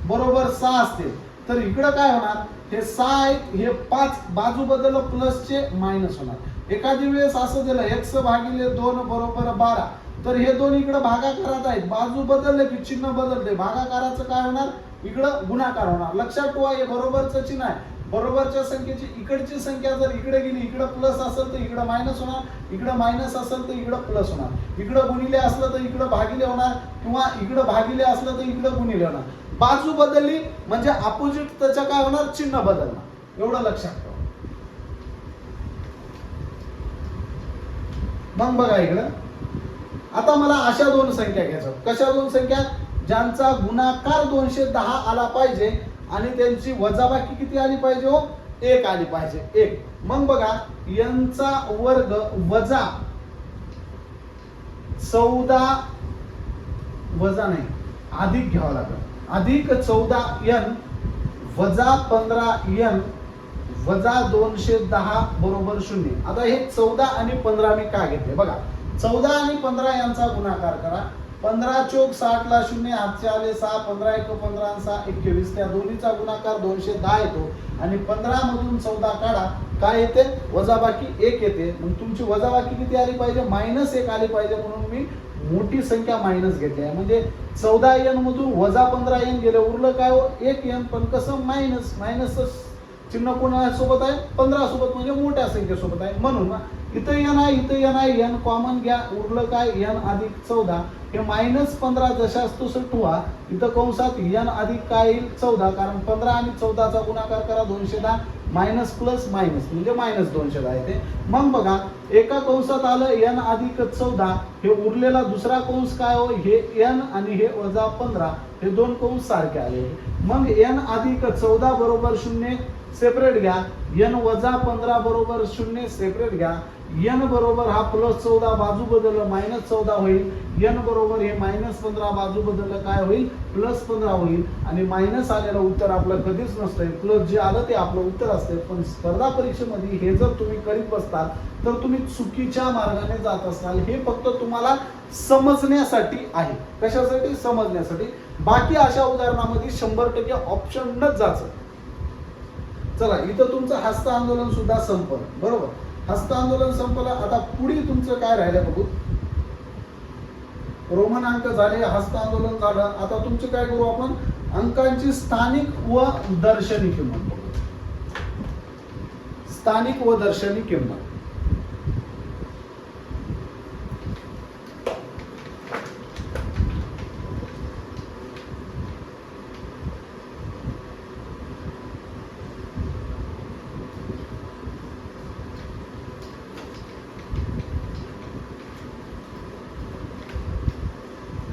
बरोबर 6 असतील तर इकडे काय होणार? हे 6 आहेत, हे 5, बाजू बदललं प्लसचे मायनस होणार. एखादी वेळेस असं दिलं x भागिले 2 बरोबर 12, तर हे 2 इकडे भागाकारात आहेत, बाजू बदलले की चिन्ह बदलते, भागाकाराचं काय होणार? इकडं गुणाकार होणार. लक्षात ठेवा, हे बरोबरचं चिन्ह आहे. बरोबरच्या संख्येची इकडची संख्या जर इकडे गेली, इकडे प्लस असेल तर इकडे मायनस होणार, इकडे मायनस असेल तर इकडे प्लस होणार, इकडे गुणिले असलं तर इकडे भागिले होणार, किंवा इकडे भागिले असलं तर इकडे गुणिले होणार. बाजू बदलली म्हणजे अपोजिट त्याच्या काय होणार? चिन्ह बदलणार. एवढं लक्षात ठेवा. मग बघा इकडं, आता मला अशा 2 संख्या घ्यायच्या. कशा 2 संख्या? ज्यांचा गुणाकार 210 आला पाहिजे आणि त्यांची वजाबाकी किती आली पाहिजे? हो, 1 आली पाहिजे, 1. मग बघा, n चा वर्ग वजा 14 वजा नाही, अधिक घ्यावं लागेल, अधिक 14n वजा 15n वजा 210 बरोबर 0. आता हे 14 आणि 15 मी का घेतले? बघा, 14 आणि 15 यांचा गुणाकार करा. 15 चोक 60 ला 0, हातचे आले 6, 15 1 15 6 21. त्या दोन्हीचा गुणाकार 210 येतो आणि 15 मधून 14 काढा, काय येते? वजाबाकी 1 येते. मग तुमची वजाबाकी किती आली पाहिजे? -1 आली पाहिजे. म्हणून मी मोठी संख्या मायनस घेतली आहे. म्हणजे 14n मधून वजा 15n गेलं, उरलं काय हो? 1n. पण कसं? मायनस. मायनसचं चिन्ह कोणासोबत आहे? 15 सोबत, म्हणजे मोठ्या संख्येसोबत आहे. म्हणून इथं n आहे, इथं n आहे, n कॉमन घ्या, उरलं काय? n अधिक 14. हे -15 जशास तसं ठेवा. इथं कंसात n अधिक काय येईल? 14. कारण 15 आणि 14चा गुणाकार करा 210, मायनस प्लस मायनस म्हणजे -210 येते. मग बघा, एका कंसात आलं n अधिक 14, हे उरलेला दुसरा कंस काय हो? हे n आणि हे वजा 15, हे 2 कंस सारखे आले. मग n अधिक 14 बरोबर 0 सेपरेट घ्या, n वजा 15 बरोबर 0 सेपरेट घ्या. n बरोबर हा प्लस 14 बाजू बदललं -14 होईल. n बरोबर हे -15 बाजू बदललं काय होईल? +15 होईल. आणि मायनस आलेलं उत्तर आपलं कधीच नसतं, प्लस जे आलं ते आपलं उत्तर असते. पण स्पर्धा परीक्षेमध्ये हे जर तुम्ही करीत बसताल तर तुम्ही चुकीच्या मार्गाने जात असाल. हे फक्त तुम्हाला समजण्यासाठी आहे. कशासाठी? समजण्यासाठी. बाकी अशा उदाहरणामध्ये 100% ऑप्शनच जायचं. चला, इथं तुमचं हस्त आंदोलन सुद्धा संपलं, बरोबर. हस्त आंदोलन संपलं. आता पुढे तुमचं काय राहिलं बघू. रोमन अंक झाले, हस्त आंदोलन झालं. आता तुमचं काय करू आपण? अंकांची स्थानिक व दर्शनी किंमत बघू. स्थानिक व दर्शनी किंमत.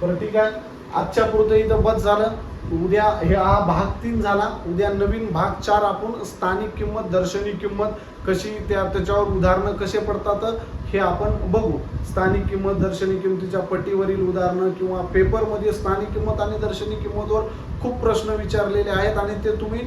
बरं, ठीक आहे. आजच्या पुरतं इथं बस झालं. उद्या हे हा भाग 3 झाला. उद्या नवीन भाग 4 आपण स्थानिक किंमत, दर्शनी किंमत कशी, त्याच्यावर उदाहरणं कसे पडतात हे आपण बघू. स्थानिक किंमत, दर्शनी किंमतीच्या पट्टीवरील उदाहरणं किंवा पेपरमध्ये स्थानिक किंमत आणि दर्शनी किंमतवर खूप प्रश्न विचारलेले आहेत आणि ते तुम्ही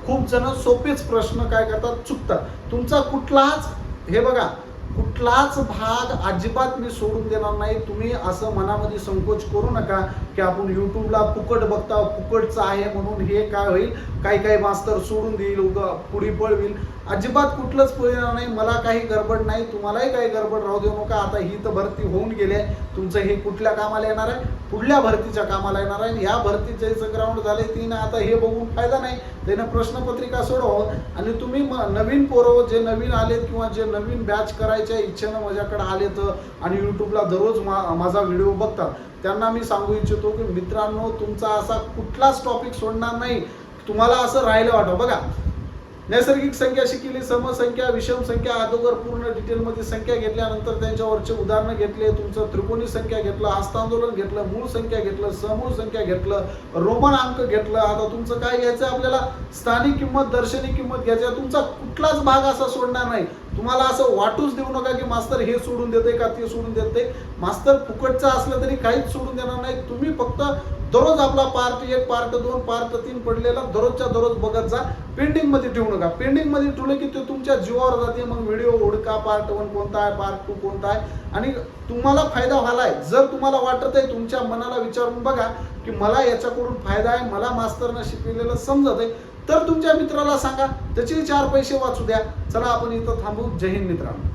खूप जण सोपेच प्रश्न काय करतात? चुकतात. तुमचा कुठलाच, हे बघा, कुठलाच भाग अजिबात मी सोडून देणार नाही. तुम्ही असं मनामध्ये संकोच करू नका की आपण युट्यूबला फुकट बघता, फुकटचं आहे म्हणून हे काय होईल, काही मास्तर सोडून देईल, पुढे पळविल. अजिबात कुठलंच पळणार नाही. मला काही गडबड नाही, तुम्हालाही काही गडबड राहू देऊ नका. आता ही तर भरती होऊन गेली आहे. तुमचं हे कुठल्या कामाला येणार आहे? पुढल्या भरतीच्या कामाला येणार आहे. या भरतीचं ग्राउंड झाले 3. आता हे बघून फायदा नाही. त्यानं प्रश्नपत्रिका सोडवा आणि तुम्ही नवीन पोरं जे नवीन आलेत किंवा जे नवीन बॅच करायच्या इच्छेनं माझ्याकडे आलेत आणि युट्यूबला दररोज माझा व्हिडिओ बघतात, त्यांना मी सांगू इच्छितो की मित्रांनो, तुमचा असा कुठलाच टॉपिक सोडणार नाही तुम्हाला असं राहिलं वाटतं. बघा, नैसर्गिक संख्या शिकली, समसंख्या, विषम संख्या, अगोदर पूर्ण डिटेलमध्ये संख्या घेतल्यानंतर त्यांच्यावरचे उदाहरणं घेतले, तुमचं त्रिकोणी संख्या घेतलं, हस्तांदोलन घेतलं, मूळ संख्या घेतलं, समूळ संख्या घेतलं, रोमन अंक घेतलं. आता तुमचं काय घ्यायचं आपल्याला, स्थानिक किंमत, दर्शनी किंमत घ्यायची. तुमचा कुठलाच भाग असा सोडणार नाही. तुम्हाला असं वाटूच देऊ नका की मास्तर हे सोडून देते का ते सोडून देते. मास्तर फुकटचा असलं तरी काहीच सोडून देणार नाही. तुम्ही फक्त दररोज आपला पार्ट 1, पार्ट 2, पार्ट 3 पडलेला दररोजच्या दररोज बघत जा. पेंडिंग मध्ये ठेवू नका. पेंडिंग मध्ये ठेवलं की ते तुमच्या जीवावर जाते. मग व्हिडिओ हुडका, पार्ट 1 कोणता आहे, पार्ट 2 कोणता आहे, आणि तुम्हाला फायदा व्हायलाय. जर तुम्हाला वाटत आहे, तुमच्या मनाला विचारून बघा की मला याच्याकडून फायदा आहे, मला मास्तरनं शिकवलेलं समजत आहे, तर तुमच्या मित्राला सांगा, त्याचे 4 पैसे वाचू द्या. चला आपण इथं थांबू. जय हिंद मित्रांनो.